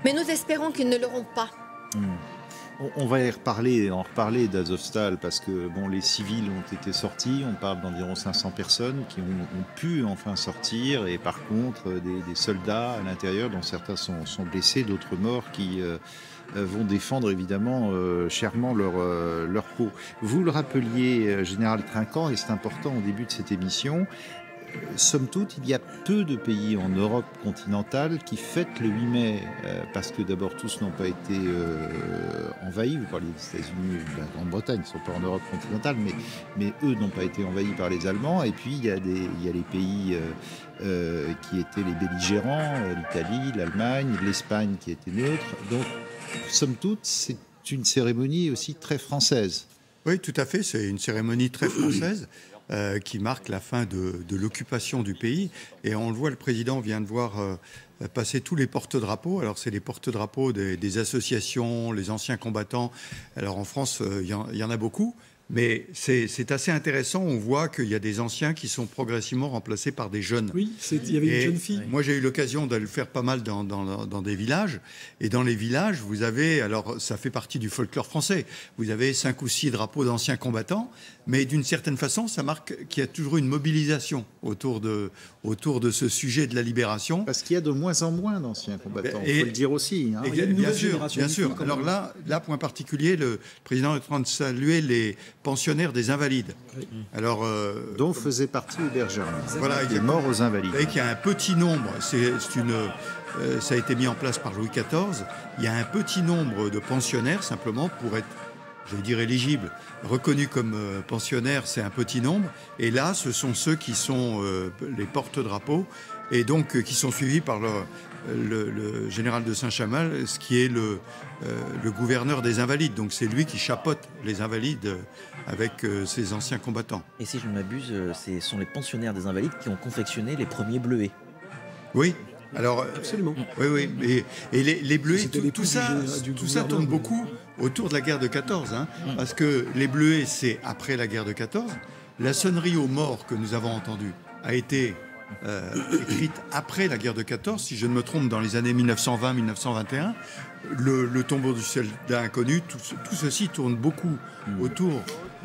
[SPEAKER 6] Mais nous espérons qu'ils ne l'auront pas.
[SPEAKER 2] On va en reparler d'Azovstal parce que les civils ont été sortis. On parle d'environ 500 personnes qui ont pu enfin sortir, et par contre des soldats à l'intérieur dont certains sont blessés, d'autres morts qui vont défendre évidemment chèrement leur peau. Vous le rappeliez, Général Trinquant, et c'est important au début de cette émission. Somme toute, il y a peu de pays en Europe continentale qui fêtent le 8 mai, parce que d'abord tous n'ont pas été envahis. Vous parliez des États-Unis, de la Grande-Bretagne, ils ne sont pas en Europe continentale, mais eux n'ont pas été envahis par les Allemands. Et puis il y a les pays qui étaient les belligérants, l'Italie, l'Allemagne, l'Espagne qui étaient neutres. Donc, somme toute, c'est une cérémonie aussi très française.
[SPEAKER 3] Oui, tout à fait, c'est une cérémonie très française. Qui marque la fin de l'occupation du pays. Et on le voit, le président vient de voir passer tous les porte-drapeaux. Alors, c'est les porte-drapeaux des associations, les anciens combattants. Alors, en France, il y en a beaucoup. Mais c'est assez intéressant. On voit qu'il y a des anciens qui sont progressivement remplacés par des jeunes.
[SPEAKER 5] Oui, il y avait une jeune fille.
[SPEAKER 3] Moi, j'ai eu l'occasion de le faire pas mal dans des villages. Et dans les villages, vous avez... Alors, ça fait partie du folklore français. Vous avez 5 ou 6 drapeaux d'anciens combattants. Mais d'une certaine façon, ça marque qu'il y a toujours une mobilisation autour de ce sujet de la libération.
[SPEAKER 2] Parce qu'il y a de moins en moins d'anciens combattants, il faut le dire aussi. Hein.
[SPEAKER 3] Bien sûr. Alors là, point particulier, le président est en train de saluer les pensionnaires des Invalides.
[SPEAKER 2] Oui. Alors, dont faisait partie Hubert Germain.
[SPEAKER 3] Voilà,
[SPEAKER 2] il est mort aux Invalides.
[SPEAKER 3] Vous savez qu'il y a un petit nombre, ça a été mis en place par Louis XIV, il y a un petit nombre de pensionnaires simplement pour être, je vais dire, éligibles, reconnus comme pensionnaires, c'est un petit nombre. Et là, ce sont ceux qui sont les porte-drapeaux et donc qui sont suivis par le général de Saint-Chamal, ce qui est le gouverneur des Invalides. Donc c'est lui qui chapeaute les Invalides avec ses anciens combattants.
[SPEAKER 12] Et si je ne m'abuse, ce sont les pensionnaires des Invalides qui ont confectionné les premiers bleuets.
[SPEAKER 3] Oui. Alors,
[SPEAKER 5] absolument.
[SPEAKER 3] Oui. Et les bleuets, tout ça tourne beaucoup autour de la guerre de 14. Parce que les bleuets, c'est après la guerre de 14. La sonnerie aux morts que nous avons entendue a été écrite après la guerre de 14. Si je ne me trompe, dans les années 1920-1921. Le tombeau du soldat inconnu, tout ceci tourne beaucoup autour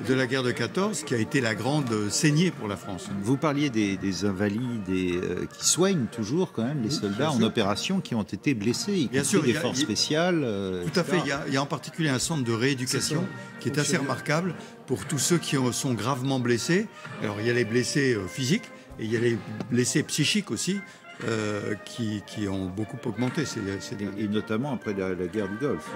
[SPEAKER 3] de la guerre de 14, qui a été la grande saignée pour la France.
[SPEAKER 2] Vous parliez des invalides qui soignent toujours quand même les soldats en opération qui ont été blessés, y compris des forces spéciales.
[SPEAKER 3] Tout à fait. Il y a en particulier un centre de rééducation qui est assez remarquable pour tous ceux qui sont gravement blessés. Alors il y a les blessés physiques et il y a les blessés psychiques aussi. Qui ont beaucoup augmenté.
[SPEAKER 2] Et notamment après la guerre du Golfe.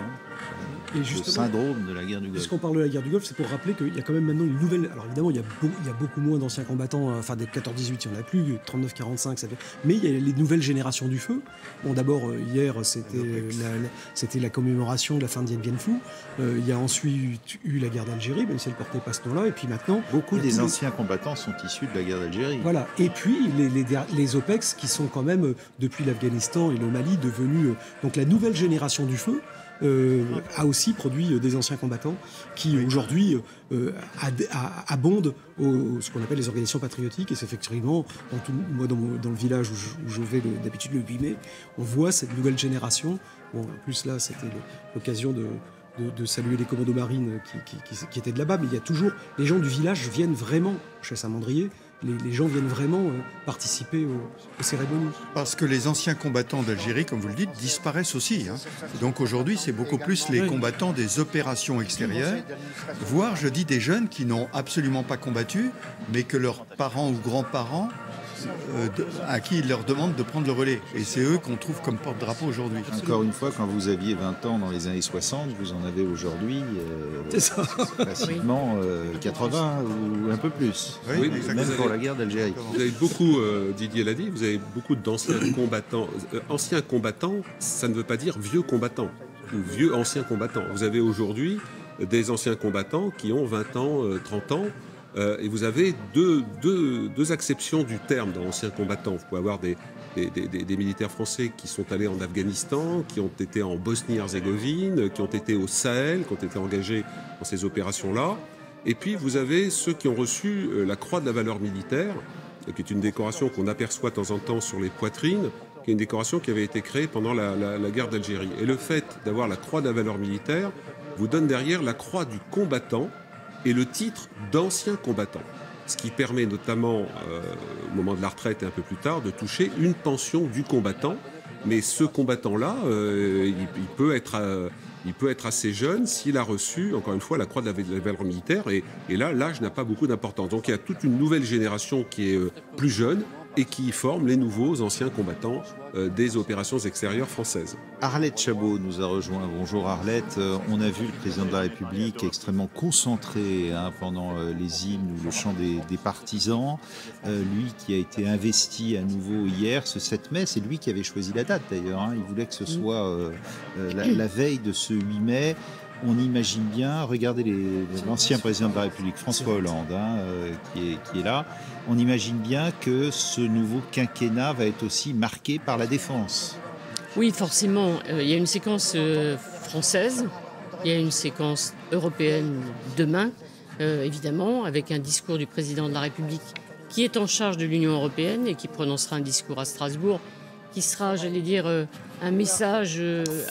[SPEAKER 2] Et le syndrome de la guerre du Golfe.
[SPEAKER 5] Puisqu'on parle de la guerre du Golfe, c'est pour rappeler qu'il y a quand même maintenant une nouvelle... Alors évidemment, il y a beaucoup moins d'anciens combattants, enfin des 14-18, il n'y en a plus, 39-45, ça fait... mais il y a les nouvelles générations du feu. Bon, d'abord, hier, c'était la commémoration de la fin de Dien Bien Phu. Il y a ensuite eu la guerre d'Algérie, même si elle ne portait pas ce nom-là. Et puis maintenant...
[SPEAKER 2] Beaucoup des anciens combattants sont issus de la guerre d'Algérie.
[SPEAKER 5] Voilà. Et puis, les OPEX qui sont quand même, depuis l'Afghanistan et le Mali, devenus... donc la nouvelle génération du feu a aussi produit des anciens combattants qui aujourd'hui abondent ce qu'on appelle les organisations patriotiques. Et c'est effectivement, moi dans le village où je vais d'habitude le 8 mai, on voit cette nouvelle génération. Bon, en plus là, c'était l'occasion de saluer les commandos marines qui étaient de là-bas, mais il y a toujours... Les gens du village viennent vraiment chez Saint-Mandrier. Les gens viennent vraiment participer aux cérémonies.
[SPEAKER 3] Parce que les anciens combattants d'Algérie, comme vous le dites, disparaissent aussi. Donc aujourd'hui, c'est beaucoup plus les combattants des opérations extérieures, voire, je dis, des jeunes qui n'ont absolument pas combattu, mais que leurs parents ou grands-parents à qui il leur demande de prendre le relais. Et c'est eux qu'on trouve comme porte-drapeau aujourd'hui.
[SPEAKER 2] Encore une fois, quand vous aviez 20 ans dans les années 60, vous en avez aujourd'hui facilement 80 ou un peu plus.
[SPEAKER 4] Oui,
[SPEAKER 2] même pour la guerre d'Algérie.
[SPEAKER 4] Vous avez beaucoup, Didier l'a dit, vous avez beaucoup d'anciens combattants. Anciens combattants, ça ne veut pas dire vieux combattants ou vieux anciens combattants. Vous avez aujourd'hui des anciens combattants qui ont 20 ans, 30 ans. Et vous avez deux acceptions du terme dans anciens combattants. Vous pouvez avoir des militaires français qui sont allés en Afghanistan, qui ont été en Bosnie-Herzégovine, qui ont été au Sahel, qui ont été engagés dans ces opérations-là. Et puis vous avez ceux qui ont reçu la Croix de la valeur militaire, qui est une décoration qu'on aperçoit de temps en temps sur les poitrines, qui est une décoration qui avait été créée pendant la guerre d'Algérie. Et le fait d'avoir la Croix de la valeur militaire vous donne derrière la Croix du combattant et le titre d'ancien combattant, ce qui permet notamment, au moment de la retraite et un peu plus tard, de toucher une pension du combattant. Mais ce combattant-là, il peut être assez jeune s'il a reçu, encore une fois, la croix de la valeur militaire. Et là, l'âge n'a pas beaucoup d'importance. Donc il y a toute une nouvelle génération qui est plus jeune et qui forme les nouveaux anciens combattants des opérations extérieures françaises.
[SPEAKER 2] Arlette Chabot nous a rejoint. Bonjour Arlette. On a vu le président de la République extrêmement concentré pendant les hymnes ou le chant des partisans. Lui qui a été investi à nouveau hier, ce 7 mai, c'est lui qui avait choisi la date d'ailleurs. Il voulait que ce soit la veille de ce 8 mai. On imagine bien, regardez l'ancien président de la République, François Hollande, qui est là, on imagine bien que ce nouveau quinquennat va être aussi marqué par la défense.
[SPEAKER 13] Oui, forcément. Il y a une séquence française, il y a une séquence européenne demain, évidemment, avec un discours du président de la République qui est en charge de l'Union européenne et qui prononcera un discours à Strasbourg qui sera, j'allais dire, un message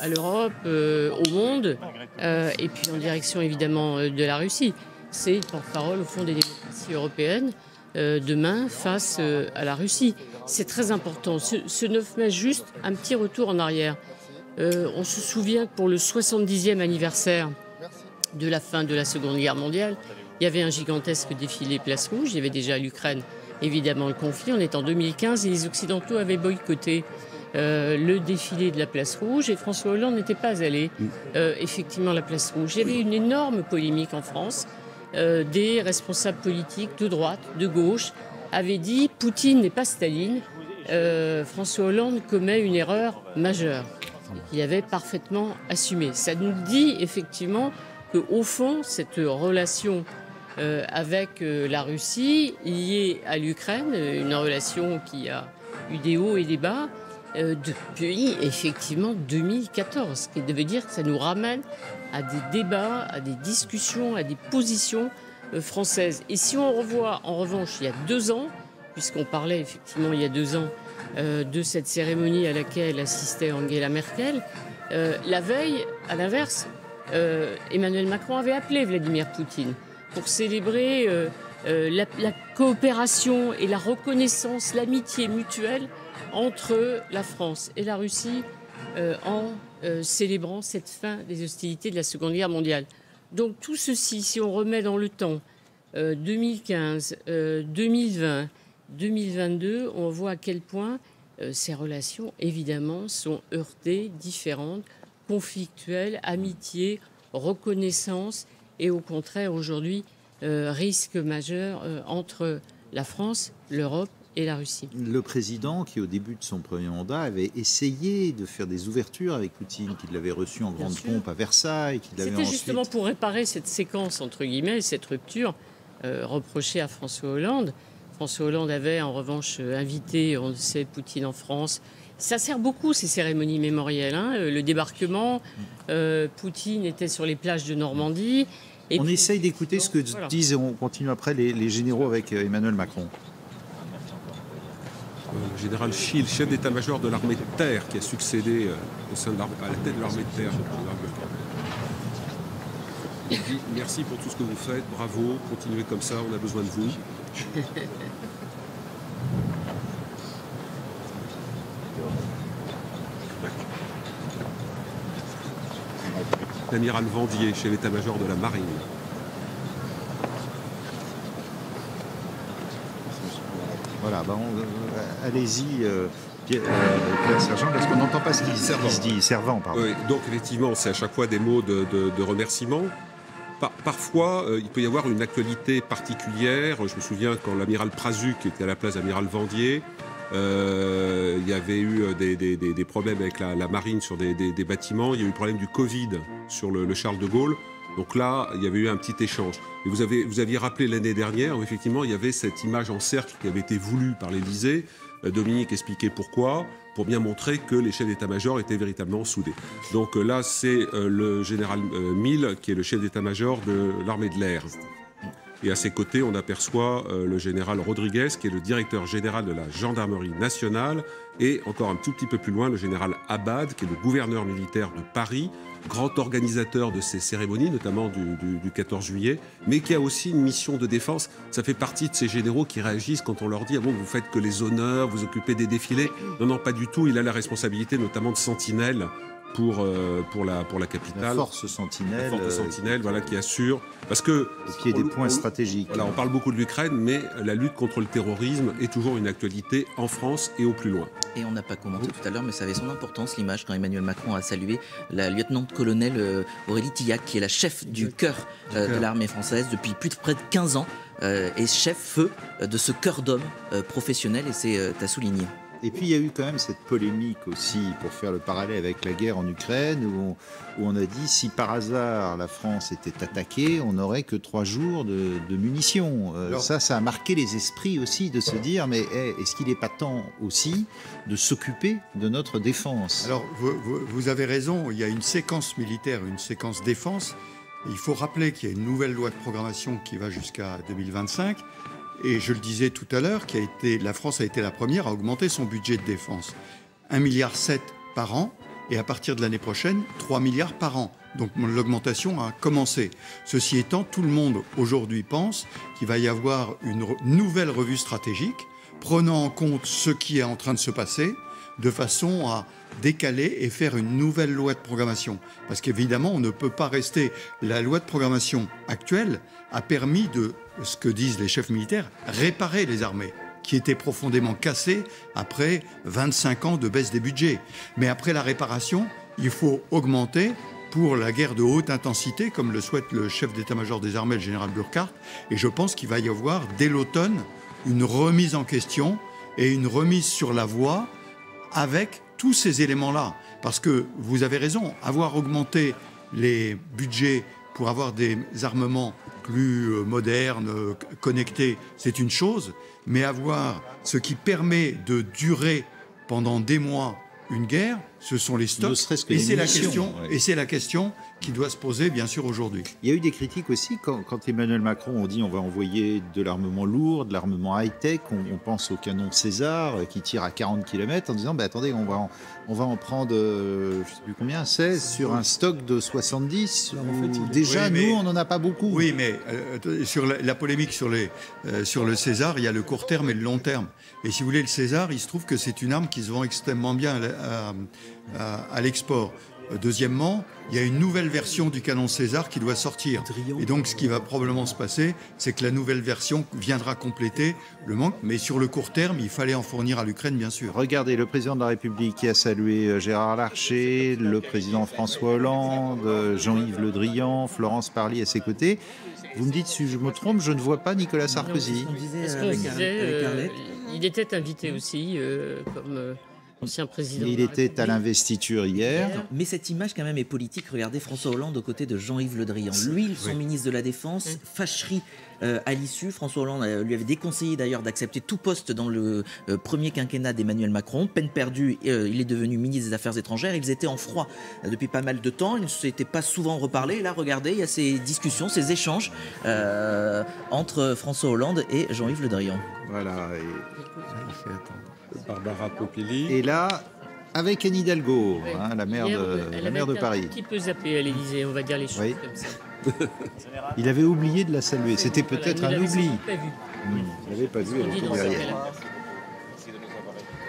[SPEAKER 13] à l'Europe, au monde, et puis en direction évidemment de la Russie. C'est le porte-parole au fond des démocraties européennes demain face à la Russie. C'est très important. Ce 9 mai, juste un petit retour en arrière. On se souvient que pour le 70e anniversaire de la fin de la Seconde Guerre mondiale, il y avait un gigantesque défilé Place Rouge. Il y avait déjà l'Ukraine, évidemment, le conflit. On est en 2015 et les Occidentaux avaient boycotté le défilé de la Place Rouge et François Hollande n'était pas allé effectivement à la Place Rouge. Il y avait une énorme polémique en France. Des responsables politiques de droite, de gauche, avaient dit « Poutine n'est pas Staline, François Hollande commet une erreur majeure ». Il avait parfaitement assumé. Ça nous dit effectivement qu'au fond, cette relation avec la Russie, liée à l'Ukraine, une relation qui a eu des hauts et des bas, depuis effectivement 2014, ce qui veut dire que ça nous ramène à des débats, à des discussions, à des positions françaises. Et si on revoit en revanche il y a 2 ans, puisqu'on parlait effectivement il y a 2 ans de cette cérémonie à laquelle assistait Angela Merkel, la veille, à l'inverse, Emmanuel Macron avait appelé Vladimir Poutine pour célébrer la coopération et la reconnaissance, l'amitié mutuelle entre la France et la Russie en célébrant cette fin des hostilités de la Seconde Guerre mondiale. Donc tout ceci, si on remet dans le temps 2015, 2020, 2022, on voit à quel point ces relations, évidemment, sont heurtées, différentes, conflictuelles, amitié, reconnaissance et au contraire, aujourd'hui, risque majeur entre la France, l'Europe et la Russie.
[SPEAKER 2] Le président, qui au début de son premier mandat avait essayé de faire des ouvertures avec Poutine, qui l'avait reçu en grande pompe à Versailles.
[SPEAKER 13] C'était justement pour réparer cette séquence, entre guillemets, cette rupture reprochée à François Hollande. François Hollande avait en revanche invité, on le sait, Poutine en France. Ça sert beaucoup, ces cérémonies mémorielles. Le débarquement, Poutine était sur les plages de Normandie. Et
[SPEAKER 2] on essaye d'écouter ce que disent, et on continue après, les généraux avec Emmanuel Macron.
[SPEAKER 4] Le général Schill, chef d'état-major de l'armée de terre, qui a succédé à la tête de l'armée de terre. Il dit merci pour tout ce que vous faites, bravo, continuez comme ça, on a besoin de vous. L'amiral Vendier, chef d'état-major de la marine.
[SPEAKER 2] Voilà, allez-y, Pierre Sergent, parce qu'on n'entend pas ce qui se dit. Servant, pardon.
[SPEAKER 4] Oui, donc effectivement, c'est à chaque fois des mots de remerciement. Parfois, il peut y avoir une actualité particulière. Je me souviens quand l'amiral Prazuc était à la place d'amiral Vendier, il y avait eu des problèmes avec la marine sur des bâtiments. Il y a eu le problème du Covid sur le Charles de Gaulle. Donc là, il y avait eu un petit échange. Et vous aviez rappelé l'année dernière où effectivement, il y avait cette image en cercle qui avait été voulue par l'Élysée. Dominique expliquait pourquoi, pour bien montrer que les chefs d'état-major étaient véritablement soudés. Donc là, c'est le général Mille, qui est le chef d'état-major de l'armée de l'air. Et à ses côtés, on aperçoit le général Rodriguez, qui est le directeur général de la gendarmerie nationale, et encore un tout petit peu plus loin, le général Abad, qui est le gouverneur militaire de Paris, grand organisateur de ces cérémonies, notamment du 14 juillet, mais qui a aussi une mission de défense. Ça fait partie de ces généraux qui réagissent quand on leur dit « Ah bon, vous faites que les honneurs, vous occupez des défilés ». Non, non, pas du tout. Il a la responsabilité notamment de sentinelle pour la capitale.
[SPEAKER 2] La force sentinelle.
[SPEAKER 4] La force sentinelle, voilà, qui assure. Parce que.
[SPEAKER 2] Au pied des points stratégiques.
[SPEAKER 4] Voilà, on parle beaucoup de l'Ukraine, mais la lutte contre le terrorisme est toujours une actualité en France et au plus loin.
[SPEAKER 12] Et on n'a pas commenté tout à l'heure, mais ça avait son importance, l'image, quand Emmanuel Macron a salué la lieutenant-colonel Aurélie Tillac, qui est la chef du cœur de l'armée française depuis près de 15 ans, et chef-feu de ce cœur d'homme professionnel, et c'est à souligner.
[SPEAKER 2] Et puis il y a eu quand même cette polémique aussi, pour faire le parallèle avec la guerre en Ukraine, où on a dit si par hasard la France était attaquée, on n'aurait que 3 jours de munitions. Ça a marqué les esprits aussi de se dire, mais est-ce qu'il n'est pas temps aussi de s'occuper de notre défense?
[SPEAKER 3] Alors vous avez raison, il y a une séquence militaire, une séquence défense. Il faut rappeler qu'il y a une nouvelle loi de programmation qui va jusqu'à 2025. Et je le disais tout à l'heure, la France a été la première à augmenter son budget de défense. 1,7 milliard par an, et à partir de l'année prochaine, 3 milliards par an. Donc l'augmentation a commencé. Ceci étant, tout le monde aujourd'hui pense qu'il va y avoir une nouvelle revue stratégique, prenant en compte ce qui est en train de se passer, de façon à décaler et faire une nouvelle loi de programmation. Parce qu'évidemment, on ne peut pas rester... La loi de programmation actuelle a permis de, ce que disent les chefs militaires, réparer les armées, qui étaient profondément cassées après 25 ans de baisse des budgets. Mais après la réparation, il faut augmenter pour la guerre de haute intensité, comme le souhaite le chef d'état-major des armées, le général Burkhardt. Et je pense qu'il va y avoir, dès l'automne, une remise en question et une remise sur la voie avec tous ces éléments-là. Parce que vous avez raison, avoir augmenté les budgets pour avoir des armements plus modernes, connectés, c'est une chose, mais avoir ce qui permet de durer pendant des mois une guerre, ce sont les stocks. Et c'est la question qui doit se poser, bien sûr, aujourd'hui.
[SPEAKER 2] Il y a eu des critiques aussi quand Emmanuel Macron on dit on va envoyer de l'armement lourd, de l'armement high-tech. On pense au canon César qui tire à 40 km en disant attendez, on va en prendre, je ne sais plus combien, 16 sur un stock de 70. Alors, en fait, déjà, nous, on n'en a pas beaucoup.
[SPEAKER 3] Oui, mais sur la polémique sur le César, il y a le court terme et le long terme. Et si vous voulez, le César, il se trouve que c'est une arme qui se vend extrêmement bien à l'export. Deuxièmement, il y a une nouvelle version du canon César qui doit sortir. Et donc, ce qui va probablement se passer, c'est que la nouvelle version viendra compléter le manque. Mais sur le court terme, il fallait en fournir à l'Ukraine, bien sûr.
[SPEAKER 2] Regardez, le président de la République qui a salué Gérard Larcher, le président François Hollande, Jean-Yves Le Drian, Florence Parly à ses côtés. Vous me dites si je me trompe, je ne vois pas Nicolas Sarkozy.
[SPEAKER 13] Il était invité aussi, comme... ancien président.
[SPEAKER 2] Il était à l'investiture hier.
[SPEAKER 12] Mais cette image quand même est politique. Regardez François Hollande aux côtés de Jean-Yves Le Drian. Lui, son ministre de la Défense, fâcherie à l'issue. François Hollande lui avait déconseillé d'ailleurs d'accepter tout poste dans le premier quinquennat d'Emmanuel Macron. Peine perdue, il est devenu ministre des Affaires étrangères. Ils étaient en froid depuis pas mal de temps. Ils ne s'étaient pas souvent reparlé. Et là, regardez, il y a ces discussions, ces échanges entre François Hollande et Jean-Yves Le Drian.
[SPEAKER 2] Voilà.
[SPEAKER 4] Barbara Pompili.
[SPEAKER 2] Et là, avec Anne Hidalgo, la maire de Paris.
[SPEAKER 13] Un petit peu zappé à l'Élysée, on va dire les choses comme ça.
[SPEAKER 2] Il avait oublié de la saluer. C'était peut-être un oubli.
[SPEAKER 13] Pas vu.
[SPEAKER 2] Il n'avait pas vu, elle était derrière.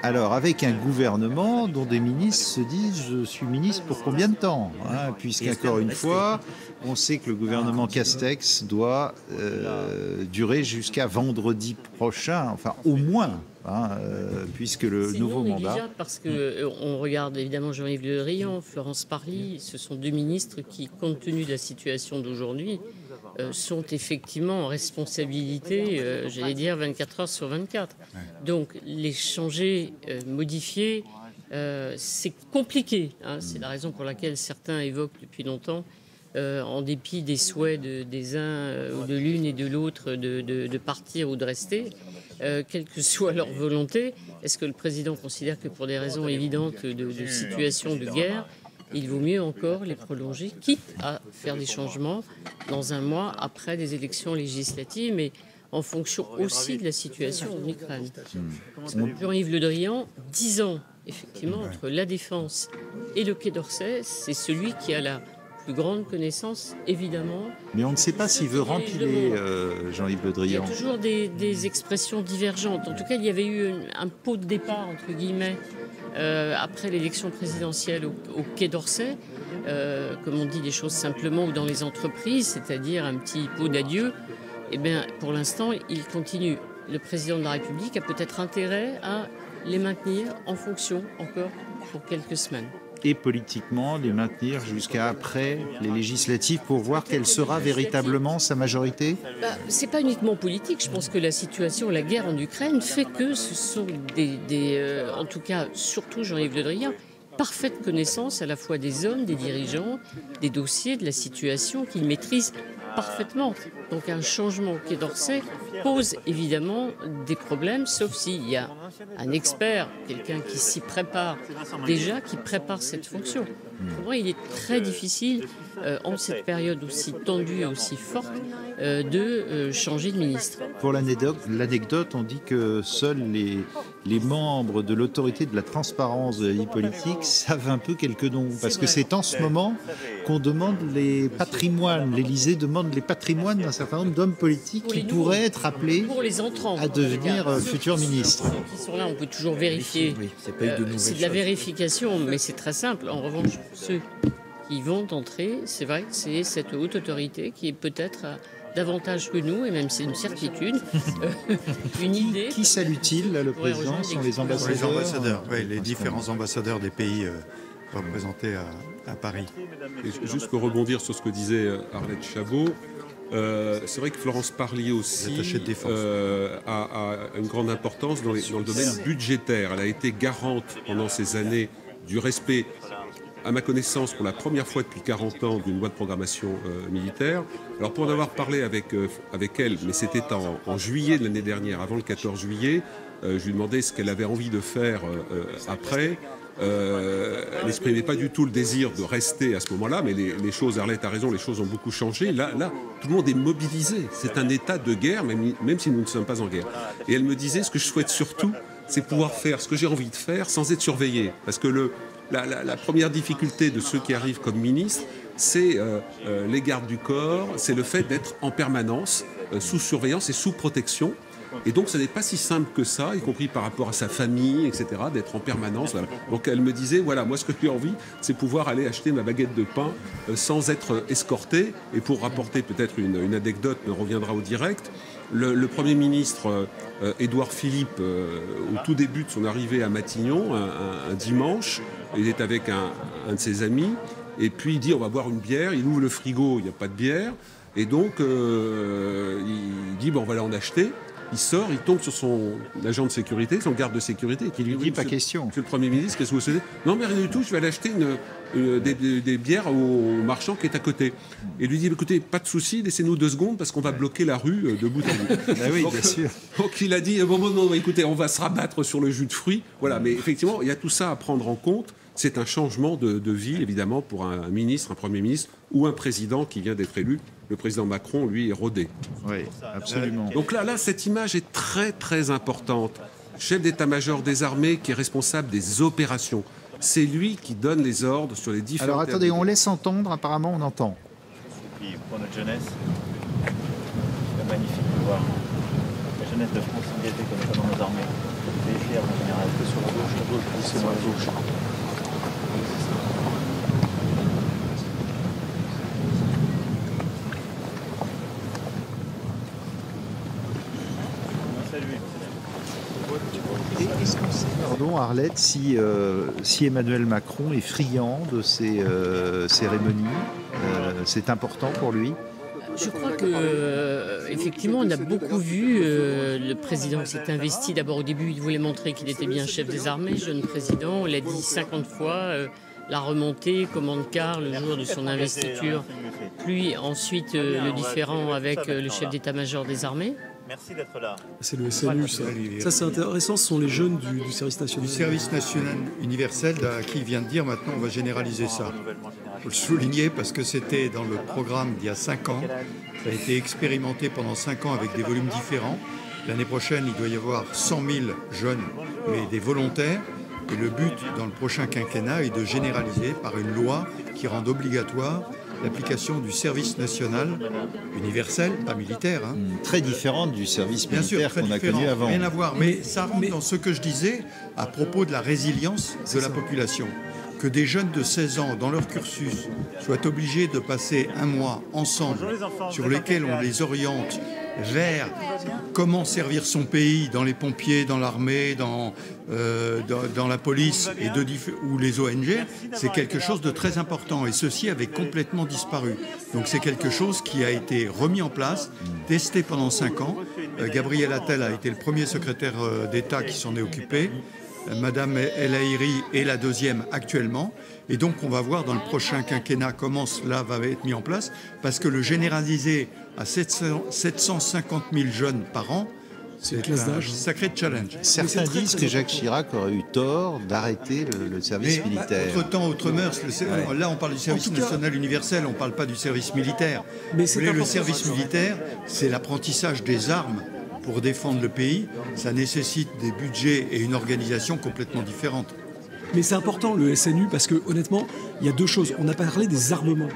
[SPEAKER 2] Alors, avec un gouvernement dont des ministres se disent « je suis ministre pour combien de temps ?» Puisqu'encore une fois, on sait que le gouvernement Castex doit durer jusqu'à vendredi prochain, enfin au moins, puisque le nouveau mandat...
[SPEAKER 13] Parce qu'on regarde évidemment Jean-Yves Le Drian, Florence Parly, ce sont deux ministres qui, compte tenu de la situation d'aujourd'hui, sont effectivement en responsabilité, j'allais dire 24 heures sur 24. Donc les changer, modifier, c'est compliqué. C'est la raison pour laquelle certains évoquent depuis longtemps, en dépit des souhaits des uns ou de l'une et de l'autre de partir ou de rester, quelle que soit leur volonté. Est-ce que le président considère que pour des raisons évidentes de situation de guerre, il vaut mieux encore les prolonger, quitte à faire des changements dans un mois après des élections législatives, mais en fonction aussi de la situation en Ukraine. Jean-Yves Le Drian, 10 ans, effectivement, entre la Défense et le Quai d'Orsay, c'est celui qui a la plus grande connaissance, évidemment.
[SPEAKER 2] Mais on ne sait pas s'il veut rempiler Jean-Yves Le Drian.
[SPEAKER 13] Il y a toujours des expressions divergentes. En tout cas, il y avait eu un pot de départ, entre guillemets, après l'élection présidentielle au Quai d'Orsay, comme on dit les choses simplement, ou dans les entreprises, c'est-à-dire un petit pot d'adieu. Eh bien, pour l'instant, il continue. Le président de la République a peut-être intérêt à les maintenir en fonction encore pour quelques semaines.
[SPEAKER 2] Et politiquement, les maintenir jusqu'à après les législatives pour voir quelle sera véritablement sa majorité ?
[SPEAKER 13] C'est pas uniquement politique. Je pense que la situation, la guerre en Ukraine fait que ce sont en tout cas, surtout Jean-Yves Le Drian, parfaite connaissance à la fois des hommes, des dirigeants, des dossiers, de la situation qu'il maîtrise parfaitement. Donc un changement au Quai d'Orsay pose évidemment des problèmes, sauf s'il y a un expert, quelqu'un qui s'y prépare déjà, qui prépare cette fonction. Pour moi, il est très difficile, en cette période aussi tendue et aussi forte, de changer de ministre.
[SPEAKER 2] Pour l'anecdote, on dit que seuls les membres de l'autorité de la transparence de la vie politique savent un peu quelques noms. Parce que c'est en ce moment qu'on demande les patrimoines. L'Élysée demande les patrimoines d'un certain nombre d'hommes politiques qui pourraient être appelés à devenir futurs ministres.
[SPEAKER 13] Ceux qui sont là, on peut toujours vérifier. C'est de la vérification, mais c'est très simple. En revanche, ceux qui vont entrer, c'est vrai que c'est cette haute autorité qui est peut-être davantage que nous, et même c'est une certitude, une idée.
[SPEAKER 2] Qui salue-t-il, le président? Sont les ambassadeurs?
[SPEAKER 3] Les ambassadeurs, les différents ambassadeurs des pays représentés à Paris.
[SPEAKER 4] Et juste pour rebondir sur ce que disait Arlette Chabot, c'est vrai que Florence Parly aussi a une grande importance dans le domaine budgétaire. Elle a été garante pendant ces années du respect, à ma connaissance, pour la première fois depuis 40 ans, d'une loi de programmation militaire. Alors pour en avoir parlé avec elle, mais c'était en juillet de l'année dernière, avant le 14 juillet, je lui demandais ce qu'elle avait envie de faire après. Elle n'exprimait pas du tout le désir de rester à ce moment-là, mais les choses, Arlette a raison, les choses ont beaucoup changé. Là, tout le monde est mobilisé. C'est un état de guerre, même si nous ne sommes pas en guerre. Et elle me disait, ce que je souhaite surtout, c'est pouvoir faire ce que j'ai envie de faire sans être surveillé. Parce que la première difficulté de ceux qui arrivent comme ministres, c'est les gardes du corps, c'est le fait d'être en permanence sous surveillance et sous protection. Et donc, ce n'est pas si simple que ça, y compris par rapport à sa famille, etc., d'être en permanence. Voilà. Donc, elle me disait, voilà, moi, ce que j'ai envie, c'est pouvoir aller acheter ma baguette de pain sans être escorté. Et pour rapporter peut-être une anecdote, me reviendra au direct, le Premier ministre Édouard Philippe, au tout début de son arrivée à Matignon, un dimanche, il est avec un de ses amis, et puis il dit, on va boire une bière, il ouvre le frigo, il n'y a pas de bière, et donc il dit, bon, on va aller en acheter. Il sort, il tombe sur son agent de sécurité, son garde de sécurité, qui lui dit,
[SPEAKER 2] pas question.
[SPEAKER 4] Monsieur le Premier ministre, qu'est-ce que vous savez? Non, mais rien du tout, je vais aller acheter des bières au marchand qui est à côté. Et lui dit, écoutez, pas de souci, laissez-nous 2 secondes parce qu'on va bloquer la rue de bout à bout.
[SPEAKER 2] Oui, bien sûr.
[SPEAKER 4] Donc il a dit, non, écoutez, on va se rabattre sur le jus de fruits. Voilà, mais effectivement, il y a tout ça à prendre en compte. C'est un changement de vie, évidemment, pour un ministre, un Premier ministre ou un président qui vient d'être élu. Le président Macron, lui, est rodé.
[SPEAKER 2] Oui, absolument.
[SPEAKER 4] Donc là, cette image est très, très importante. Chef d'état-major des armées qui est responsable des opérations. C'est lui qui donne les ordres sur les différents...
[SPEAKER 2] Alors attendez, on laisse entendre, apparemment on entend.
[SPEAKER 10] Et puis pour notre jeunesse, c'est magnifique de voir la jeunesse de France engagée comme ça dans nos armées. vérifier avant de venir un peu sur la gauche, c'est moi la gauche.
[SPEAKER 2] Est-ce qu'on sait, pardon, Arlette, si Emmanuel Macron est friand de ces cérémonies, c'est important pour lui?
[SPEAKER 13] Je crois que effectivement, on a beaucoup vu le président qui s'est investi. D'abord, au début, il voulait montrer qu'il était bien chef des armées, jeune président. On l'a dit 50 fois. La remontée, commande-car, le jour de son investiture. Puis ensuite, le différend avec le chef d'état-major des armées.
[SPEAKER 10] Merci d'être là.
[SPEAKER 5] C'est le SNU, ça. Ça, c'est intéressant, ce sont les jeunes du service national.
[SPEAKER 3] Du service national universel, qui vient de dire maintenant on va généraliser ça. Il faut le souligner parce que c'était dans le programme d'il y a 5 ans. Ça a été expérimenté pendant 5 ans avec des volumes différents. L'année prochaine, il doit y avoir 100 000 jeunes, mais des volontaires. Et le but dans le prochain quinquennat est de généraliser par une loi qui rende obligatoire l'application du service national universel, pas militaire. Hein.
[SPEAKER 2] Très différente du service
[SPEAKER 3] Bien
[SPEAKER 2] militaire
[SPEAKER 3] sûr,
[SPEAKER 2] qu'on a connu avant.
[SPEAKER 3] Rien à voir, mais ça rentre dans ce que je disais à propos de la résilience de la population. Que des jeunes de 16 ans, dans leur cursus, soient obligés de passer un mois ensemble, sur lesquels on les oriente vers comment servir son pays dans les pompiers, dans l'armée, dans la police ou les ONG, c'est quelque chose de très important. Et ceci avait complètement disparu. Donc c'est quelque chose qui a été remis en place, testé pendant 5 ans. Gabriel Attal a été le premier secrétaire d'État qui s'en est occupé. Madame El Haïry est la deuxième actuellement. Et donc on va voir dans le prochain quinquennat comment cela va être mis en place, parce que le généraliser à 750 000 jeunes par an, c'est un sacré challenge.
[SPEAKER 2] Certains disent que Jacques Chirac aurait eu tort d'arrêter le service militaire.
[SPEAKER 3] Autre temps, autre mœurs. Là, on parle du service national universel, on ne parle pas du service militaire. Mais le service militaire, c'est l'apprentissage des armes pour défendre le pays. Ça nécessite des budgets et une organisation complètement différente.
[SPEAKER 5] Mais c'est important, le SNU, parce que honnêtement, il y a deux choses. On a parlé des armements.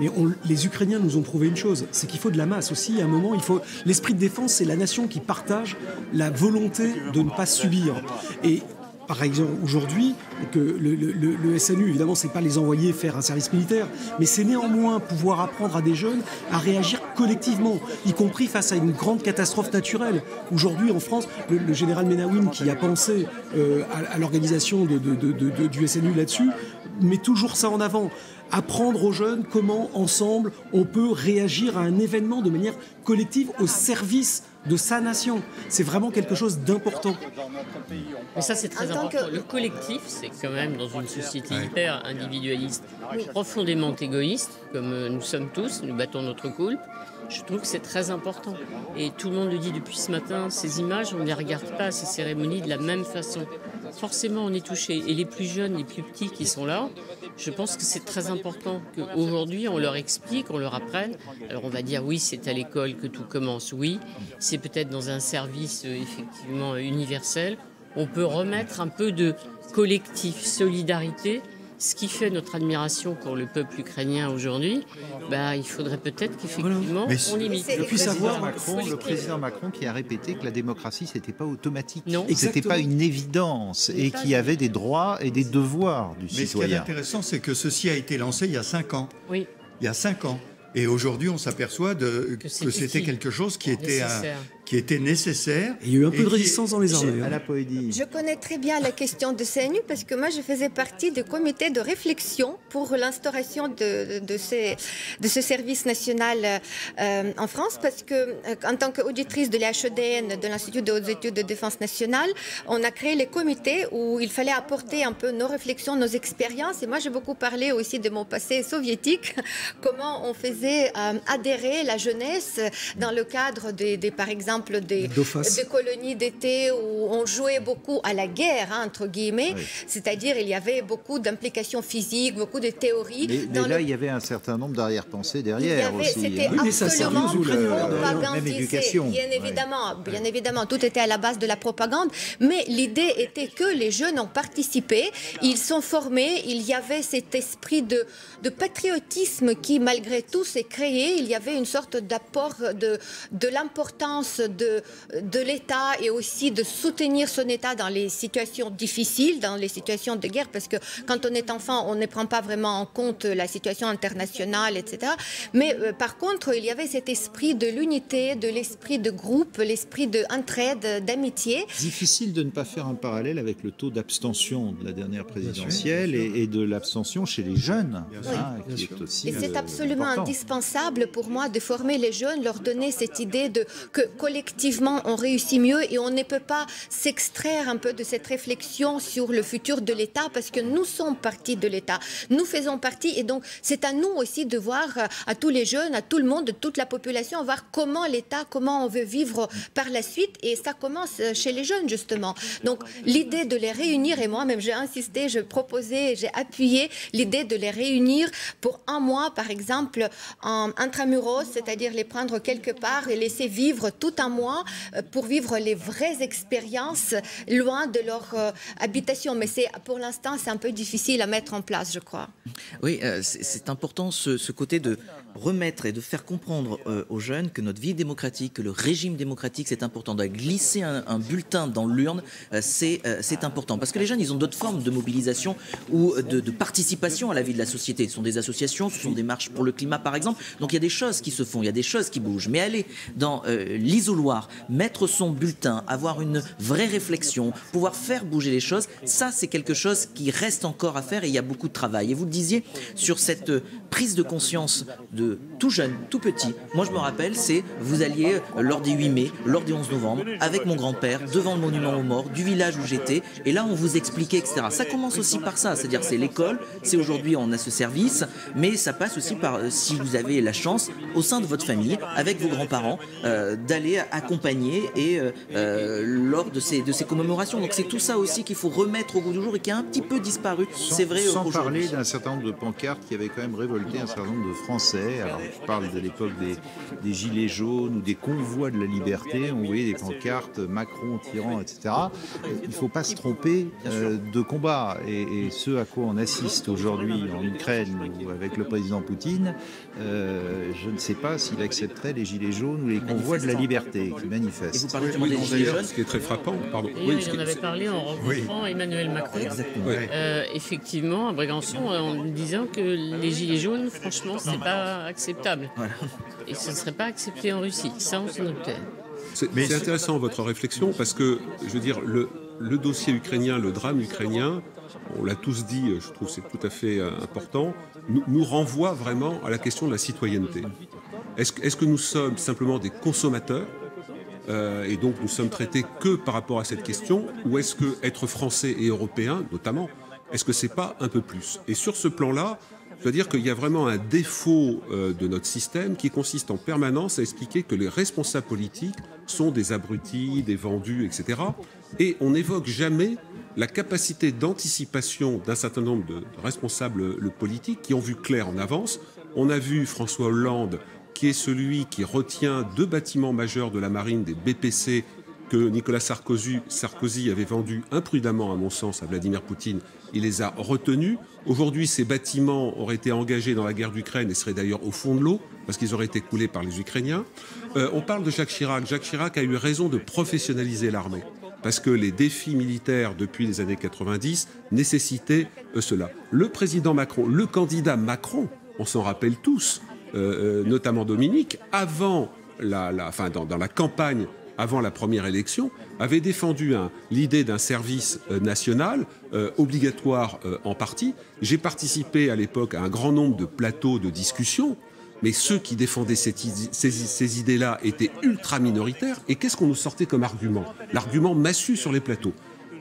[SPEAKER 5] Mais les Ukrainiens nous ont prouvé une chose, c'est qu'il faut de la masse aussi. À un moment, il faut l'esprit de défense, c'est la nation qui partage la volonté de ne pas subir. Et par exemple, aujourd'hui, que le SNU, évidemment, c'est pas les envoyer faire un service militaire, mais c'est néanmoins pouvoir apprendre à des jeunes à réagir collectivement, y compris face à une grande catastrophe naturelle. Aujourd'hui, en France, le général Menaouine, qui a pensé à l'organisation du SNU là-dessus, met toujours ça en avant. Apprendre aux jeunes comment, ensemble, on peut réagir à un événement de manière collective au service de sa nation. C'est vraiment quelque chose d'important.
[SPEAKER 13] Mais ça, c'est très important. Le collectif, c'est quand même, dans une société hyper individualiste, profondément égoïste, comme nous sommes tous, nous battons notre coulpe. Je trouve que c'est très important. Et tout le monde le dit depuis ce matin, ces images, on ne les regarde pas, ces cérémonies, de la même façon. Forcément, on est touché. Et les plus jeunes, les plus petits qui sont là, je pense que c'est très important qu'aujourd'hui, on leur explique, on leur apprenne. Alors, on va dire, oui, c'est à l'école que tout commence, oui. C'est peut-être dans un service, effectivement, universel. On peut remettre un peu de collectif, solidarité. Ce qui fait notre admiration pour le peuple ukrainien aujourd'hui, il faudrait peut-être qu'effectivement on limite.
[SPEAKER 2] Je puis savoir le président Macron qui a répété que la démocratie c'était pas automatique,
[SPEAKER 13] non,
[SPEAKER 2] c'était pas une évidence et qu'il y avait des droits et des devoirs du citoyen.
[SPEAKER 3] Mais ce qui est intéressant, c'est que ceci a été lancé il y a 5 ans.
[SPEAKER 13] Oui.
[SPEAKER 3] Il y a 5 ans. Et aujourd'hui, on s'aperçoit que c'était quelque chose qui était nécessaire.
[SPEAKER 5] Et il y a eu un peu de résistance dans les armées.
[SPEAKER 6] Je connais très bien la question de CNU parce que moi, je faisais partie du comité de réflexion pour l'instauration de ce service national en France parce que, en tant qu'auditrice de l'HEDN, de l'Institut de hautes études de défense nationale, on a créé les comités où il fallait apporter un peu nos réflexions, nos expériences. Et moi, j'ai beaucoup parlé aussi de mon passé soviétique, comment on faisait adhérer la jeunesse dans le cadre par exemple, des colonies d'été où on jouait beaucoup à la guerre, entre guillemets. Oui. C'est-à-dire, il y avait beaucoup d'implications physiques, beaucoup de théories.
[SPEAKER 2] Mais là, il y avait un certain nombre d'arrière-pensées derrière aussi.
[SPEAKER 6] C'était absolument propagandisé. Bien évidemment, tout était à la base de la propagande. Mais l'idée était que les jeunes ont participé, ils sont formés, il y avait cet esprit de patriotisme qui, malgré tout, s'est créé. Il y avait une sorte d'apport de l'importance de l'État et aussi de soutenir son État dans les situations difficiles, dans les situations de guerre, parce que quand on est enfant, on ne prend pas vraiment en compte la situation internationale, etc. Mais par contre, il y avait cet esprit de l'unité, de l'esprit de groupe, l'esprit d'entraide, d'amitié.
[SPEAKER 2] Difficile de ne pas faire un parallèle avec le taux d'abstention de la dernière présidentielle et de l'abstention chez les jeunes, qui est aussi
[SPEAKER 6] et c'est absolument
[SPEAKER 2] important.
[SPEAKER 6] indispensable pour moi de former les jeunes, leur donner cette idée que collectivement on réussit mieux et on ne peut pas s'extraire un peu de cette réflexion sur le futur de l'État parce que nous sommes partie de l'État, nous faisons partie et donc c'est à nous aussi de voir à tous les jeunes, à tout le monde, toute la population, voir comment l'État, comment on veut vivre par la suite et ça commence chez les jeunes justement. Donc l'idée de les réunir et moi-même j'ai insisté, je proposais, j'ai appuyé l'idée de les réunir pour un mois par exemple en intramuros, c'est-à-dire les prendre quelque part et laisser vivre tout un mois pour vivre les vraies expériences loin de leur habitation. Mais pour l'instant, c'est un peu difficile à mettre en place, je crois.
[SPEAKER 12] Oui, c'est important ce côté de remettre et de faire comprendre aux jeunes que notre vie démocratique, que le régime démocratique, c'est important. De glisser un bulletin dans l'urne, c'est important. Parce que les jeunes, ils ont d'autres formes de mobilisation ou de participation à la vie de la société. Ce sont des associations, ce sont des marches pour le climat, par exemple. Donc il y a des choses qui se font, il y a des choses qui bougent. Mais aller dans l'isoloir, mettre son bulletin, avoir une vraie réflexion, pouvoir faire bouger les choses, ça, c'est quelque chose qui reste encore à faire et il y a beaucoup de travail. Et vous le disiez, sur cette prise de conscience de tout jeune, tout petit. Moi, je me rappelle, vous alliez lors des 8 mai, lors des 11 novembre, avec mon grand-père, devant le monument aux morts, du village où j'étais, et là, on vous expliquait, etc. Ça commence aussi par ça, c'est-à-dire c'est l'école, c'est aujourd'hui, on a ce service, mais ça passe aussi par, si vous avez la chance, au sein de votre famille, avec vos grands-parents, d'aller accompagner et lors de ces commémorations. Donc c'est tout ça aussi qu'il faut remettre au goût du jour et qui a un petit peu disparu, c'est vrai
[SPEAKER 2] Sans
[SPEAKER 12] aujourd'hui.
[SPEAKER 2] parler d'un certain nombre de pancartes qui avaient quand même révolté un certain nombre de Français. Alors, je parle de l'époque des Gilets jaunes ou des convois de la liberté. On voyait des pancartes Macron, tyran, etc. Il ne faut pas se tromper de combat. Et ce à quoi on assiste aujourd'hui en Ukraine ou avec le président Poutine, je ne sais pas s'il accepterait les Gilets jaunes ou les convois de la liberté qui manifestent.
[SPEAKER 12] Et vous parlez des Gilets jaunes.
[SPEAKER 4] Ce qui est très frappant, pardon.
[SPEAKER 13] D'ailleurs, il en avait parlé en rencontrant Emmanuel Macron. Effectivement, à Brégançon, en disant que les Gilets jaunes, franchement, c'est pas acceptable.
[SPEAKER 12] Voilà.
[SPEAKER 13] Et ce ne serait pas accepté en Russie. Ça, on s'en doutait.
[SPEAKER 4] C'est intéressant votre réflexion parce que, je veux dire, le dossier ukrainien, le drame ukrainien, on l'a tous dit, je trouve que c'est tout à fait important, nous renvoie vraiment à la question de la citoyenneté. Est-ce que nous sommes simplement des consommateurs et donc nous sommes traités que par rapport à cette question, ou est-ce que être français et européen, notamment, est-ce que c'est pas un peu plus? Et sur ce plan-là, je dois dire qu'il y a vraiment un défaut de notre système qui consiste en permanence à expliquer que les responsables politiques sont des abrutis, des vendus, etc. Et on n'évoque jamais la capacité d'anticipation d'un certain nombre de responsables politiques qui ont vu clair en avance. On a vu François Hollande, qui est celui qui retient 2 bâtiments majeurs de la marine, des BPC, que Nicolas Sarkozy avait vendus imprudemment, à mon sens, à Vladimir Poutine. Il les a retenus. Aujourd'hui, ces bâtiments auraient été engagés dans la guerre d'Ukraine et seraient d'ailleurs au fond de l'eau, parce qu'ils auraient été coulés par les Ukrainiens. On parle de Jacques Chirac. Jacques Chirac a eu raison de professionnaliser l'armée, parce que les défis militaires depuis les années 90 nécessitaient cela. Le président Macron, le candidat Macron, on s'en rappelle tous, notamment Dominique, avant dans la campagne, avant la première élection, avait défendu l'idée d'un service national obligatoire en partie. J'ai participé à l'époque à un grand nombre de plateaux de discussion, mais ceux qui défendaient ces idées-là étaient ultra minoritaires. Et qu'est-ce qu'on nous sortait comme argument? L'argument massu sur les plateaux.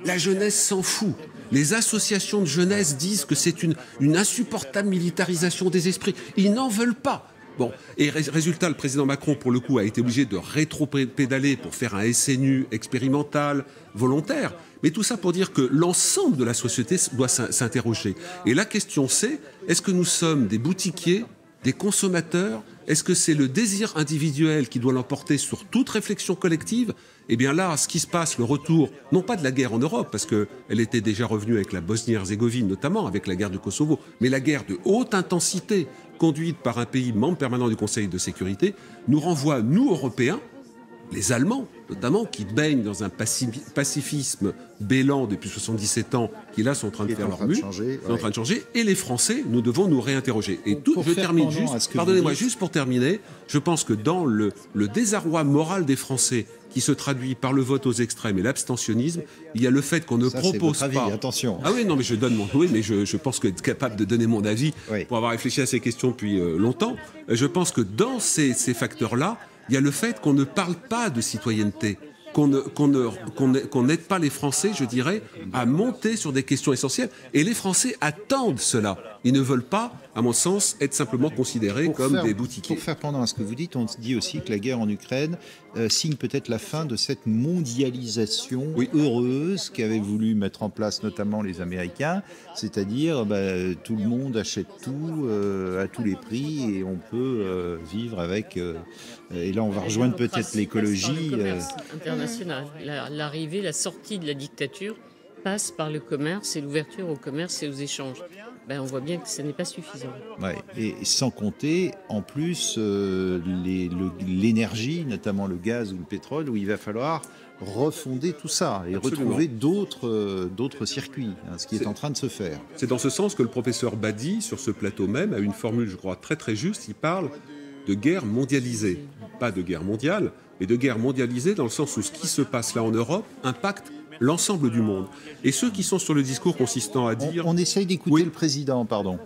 [SPEAKER 4] La jeunesse s'en fout. Les associations de jeunesse disent que c'est une insupportable militarisation des esprits. Ils n'en veulent pas. Bon, et résultat, le président Macron, pour le coup, a été obligé de rétro-pédaler pour faire un SNU expérimental, volontaire. Mais tout ça pour dire que l'ensemble de la société doit s'interroger. Et la question c'est, est-ce que nous sommes des boutiquiers, des consommateurs? Est-ce que c'est le désir individuel qui doit l'emporter sur toute réflexion collective? Eh bien là, ce qui se passe, le retour, non pas de la guerre en Europe, parce qu'elle était déjà revenue avec la Bosnie-Herzégovine, notamment avec la guerre du Kosovo, mais la guerre de haute intensité, conduite par un pays membre permanent du Conseil de sécurité, nous renvoie, nous, Européens, les Allemands, notamment, qui baignent dans un pacifisme bêlant depuis 77 ans, qui là sont en train de faire leur mue, sont en train de changer, et les Français, nous devons nous réinterroger. Et tout, je termine juste, pardonnez-moi, juste pour terminer, je pense que dans le désarroi moral des Français, qui se traduit par le vote aux extrêmes et l'abstentionnisme, il y a le fait qu'on ne propose pas...
[SPEAKER 2] Attention.
[SPEAKER 4] Ah oui, non, mais je donne mon... Oui, mais je pense être capable de donner mon avis pour avoir réfléchi à ces questions depuis longtemps. Je pense que dans ces facteurs-là, il y a le fait qu'on ne parle pas de citoyenneté, qu'on n'aide pas les Français, je dirais, à monter sur des questions essentielles. Et les Français attendent cela. Ils ne veulent pas, à mon sens, être simplement considérés comme des boutiquiers.
[SPEAKER 2] Pour faire pendant à ce que vous dites, on dit aussi que la guerre en Ukraine signe peut-être la fin de cette mondialisation heureuse qu'avaient voulu mettre en place notamment les Américains, c'est-à-dire tout le monde achète tout à tous les prix et on peut vivre avec... et là, on va rejoindre peut-être l'écologie.
[SPEAKER 13] International. L'arrivée, la sortie de la dictature passe par le commerce et l'ouverture au commerce et aux échanges. On voit bien que ce n'est pas suffisant.
[SPEAKER 2] Ouais, et sans compter, en plus, l'énergie, notamment le gaz ou le pétrole, où il va falloir refonder tout ça et retrouver d'autres circuits, ce qui est en train de se faire.
[SPEAKER 4] C'est dans ce sens que le professeur Badi, sur ce plateau même, a une formule, je crois, très très juste. Il parle de guerre mondialisée. Pas de guerre mondiale, mais de guerre mondialisée dans le sens où ce qui se passe là en Europe impacte l'ensemble du monde. Et ceux qui sont sur le discours consistant à dire...
[SPEAKER 2] On essaye d'écouter le président, pardon.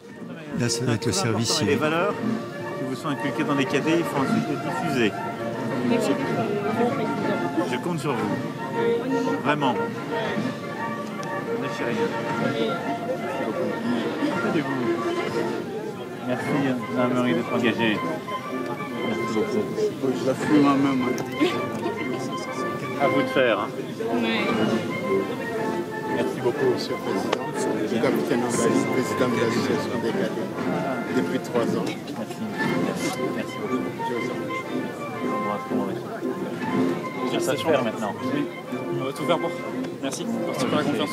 [SPEAKER 3] Là, ça va être le service.
[SPEAKER 10] Les valeurs qui vous sont inculquées dans les cadets, il faut ensuite les diffuser. Je compte sur vous. Vraiment. Ne lâchez rien. Merci beaucoup. Aidez-vous. Merci, Anne-Marie, d'être engagée. Merci beaucoup.
[SPEAKER 14] Je la fais moi-même.
[SPEAKER 10] À vous de faire. Hein. Merci beaucoup.
[SPEAKER 14] Monsieur le Président, je suis capitaine Ambali, président de l'association des cadets depuis 3 ans.
[SPEAKER 10] Merci beaucoup. Ça se faire maintenant.
[SPEAKER 15] Oui, on va tout faire pour. Merci. Merci pour la confiance.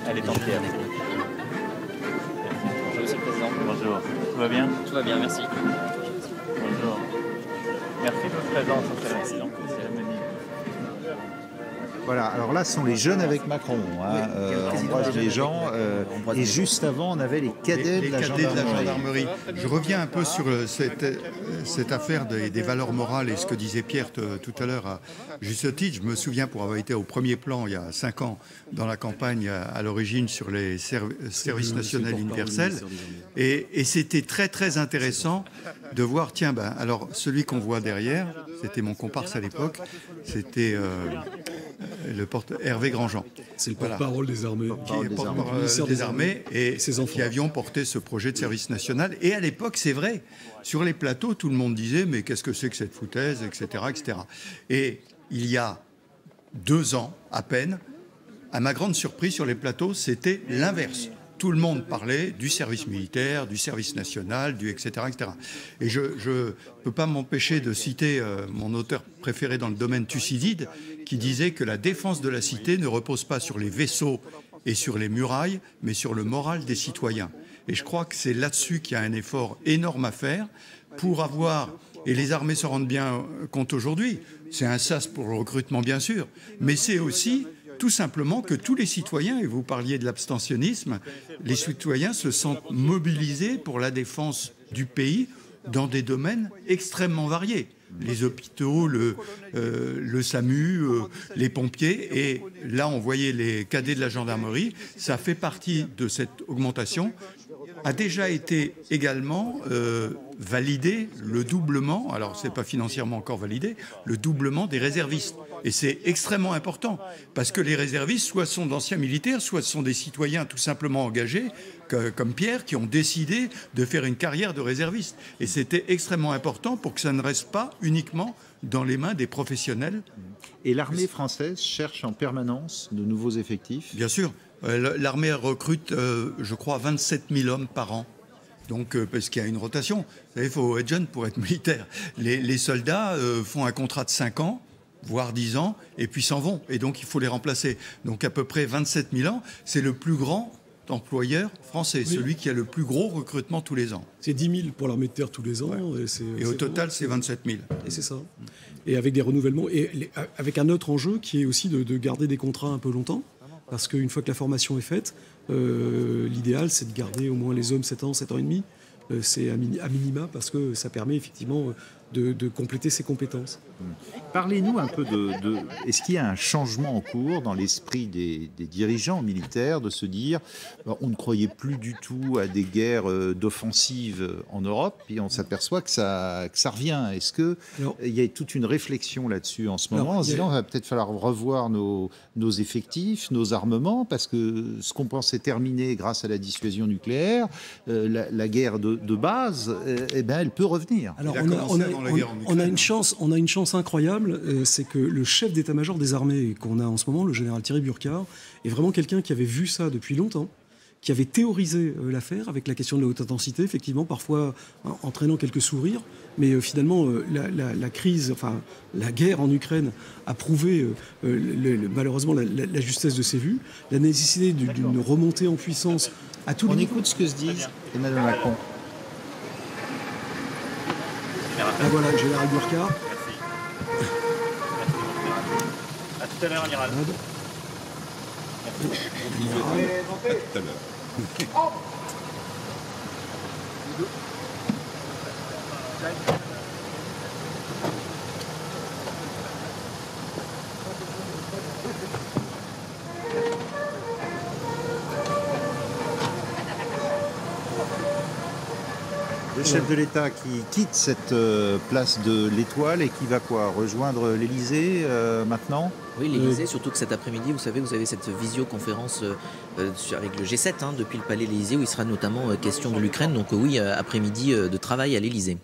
[SPEAKER 10] Elle est entière.
[SPEAKER 15] Bonjour, Monsieur le Président.
[SPEAKER 10] Bonjour. Tout va bien?
[SPEAKER 15] Tout va bien, merci.
[SPEAKER 10] Bonjour. Merci de votre présence, Monsieur le Président.
[SPEAKER 2] Voilà, alors là, ce sont les jeunes avec Macron. On embrasse les gens. Et juste avant, on avait les cadets de la gendarmerie.
[SPEAKER 3] Je reviens un peu sur cette affaire des valeurs morales et ce que disait Pierre tout à l'heure à juste titre. Je me souviens pour avoir été au premier plan il y a 5 ans dans la campagne à l'origine sur les services nationaux universels. Et c'était très très intéressant de voir, tiens, alors celui qu'on voit derrière, c'était mon comparse à l'époque, c'était... Hervé Grandjean.
[SPEAKER 5] C'est le porte-parole des armées.
[SPEAKER 3] Des armées et qui avions porté ce projet de service national. Et à l'époque, c'est vrai, sur les plateaux, tout le monde disait « mais qu'est-ce que c'est que cette foutaise ?» etc., etc. Et il y a 2 ans, à peine, à ma grande surprise, sur les plateaux, c'était l'inverse. Tout le monde parlait du service militaire, du service national, du etc., etc. Et je ne peux pas m'empêcher de citer mon auteur préféré dans le domaine, Thucydide, qui disait que la défense de la cité ne repose pas sur les vaisseaux et sur les murailles, mais sur le moral des citoyens. Et je crois que c'est là-dessus qu'il y a un effort énorme à faire pour avoir... Et les armées se rendent bien compte aujourd'hui. C'est un sas pour le recrutement, bien sûr, mais c'est aussi... tout simplement que tous les citoyens, et vous parliez de l'abstentionnisme, les citoyens se sentent mobilisés pour la défense du pays dans des domaines extrêmement variés. Les hôpitaux, le SAMU, les pompiers. Et là, on voyait les cadets de la gendarmerie. Ça fait partie de cette augmentation. A déjà été également validé le doublement, alors ce n'est pas financièrement encore validé, le doublement des réservistes. Et c'est extrêmement important, parce que les réservistes, soit sont d'anciens militaires, soit sont des citoyens tout simplement engagés, comme Pierre, qui ont décidé de faire une carrière de réserviste. Et c'était extrêmement important pour que ça ne reste pas uniquement dans les mains des professionnels.
[SPEAKER 2] Et l'armée française cherche en permanence de nouveaux effectifs?
[SPEAKER 3] Bien sûr. L'armée recrute, je crois, 27 000 hommes par an. Donc, parce qu'il y a une rotation. Vous savez, il faut être jeune pour être militaire. Les soldats font un contrat de 5 ans, voire 10 ans, et puis s'en vont. Et donc, il faut les remplacer. Donc, à peu près 27 000 ans, c'est le plus grand employeur français, oui. Celui qui a le plus gros recrutement tous les ans.
[SPEAKER 5] C'est 10 000 pour l'armée de terre tous les ans.
[SPEAKER 3] Ouais. Et au total, c'est 27 000.
[SPEAKER 5] Et c'est ça. et avec des renouvellements, et avec un autre enjeu qui est aussi de garder des contrats un peu longtemps, parce qu'une fois que la formation est faite, l'idéal c'est de garder au moins les hommes 7 ans, 7 ans et demi. C'est à minima parce que ça permet effectivement de compléter ses compétences.
[SPEAKER 2] Parlez-nous un peu est-ce qu'il y a un changement en cours dans l'esprit des dirigeants militaires de se dire on ne croyait plus du tout à des guerres d'offensive en Europe, puis on s'aperçoit que ça revient. Est-ce qu'il y a toute une réflexion là-dessus en ce moment, en se disant il va peut-être falloir revoir nos effectifs, nos armements, parce que ce qu'on pensait terminer grâce à la dissuasion nucléaire, la guerre de base, elle peut revenir.
[SPEAKER 5] Alors on a une chance incroyable, c'est que le chef d'état-major des armées qu'on a en ce moment, le général Thierry Burkhardt, est vraiment quelqu'un qui avait vu ça depuis longtemps, qui avait théorisé l'affaire avec la question de la haute intensité, effectivement, parfois entraînant quelques sourires, mais finalement la crise, enfin la guerre en Ukraine a prouvé malheureusement la justesse de ses vues, la nécessité d'une remontée en puissance à tous les niveaux.
[SPEAKER 2] On écoute ce que se disent Emmanuel Macron.
[SPEAKER 5] Ah voilà, le général Burkhardt.
[SPEAKER 15] Merci. À tout à l'heure, amiral.
[SPEAKER 4] Tout à l'heure.
[SPEAKER 2] Le chef de l'État qui quitte cette place de l'Étoile et qui va quoi? Rejoindre l'Élysée maintenant?
[SPEAKER 12] Oui, l'Élysée, surtout que cet après-midi, vous savez, vous avez cette visioconférence avec le G7 depuis le palais de l'Élysée où il sera notamment question de l'Ukraine. Donc oui, après-midi de travail à l'Élysée.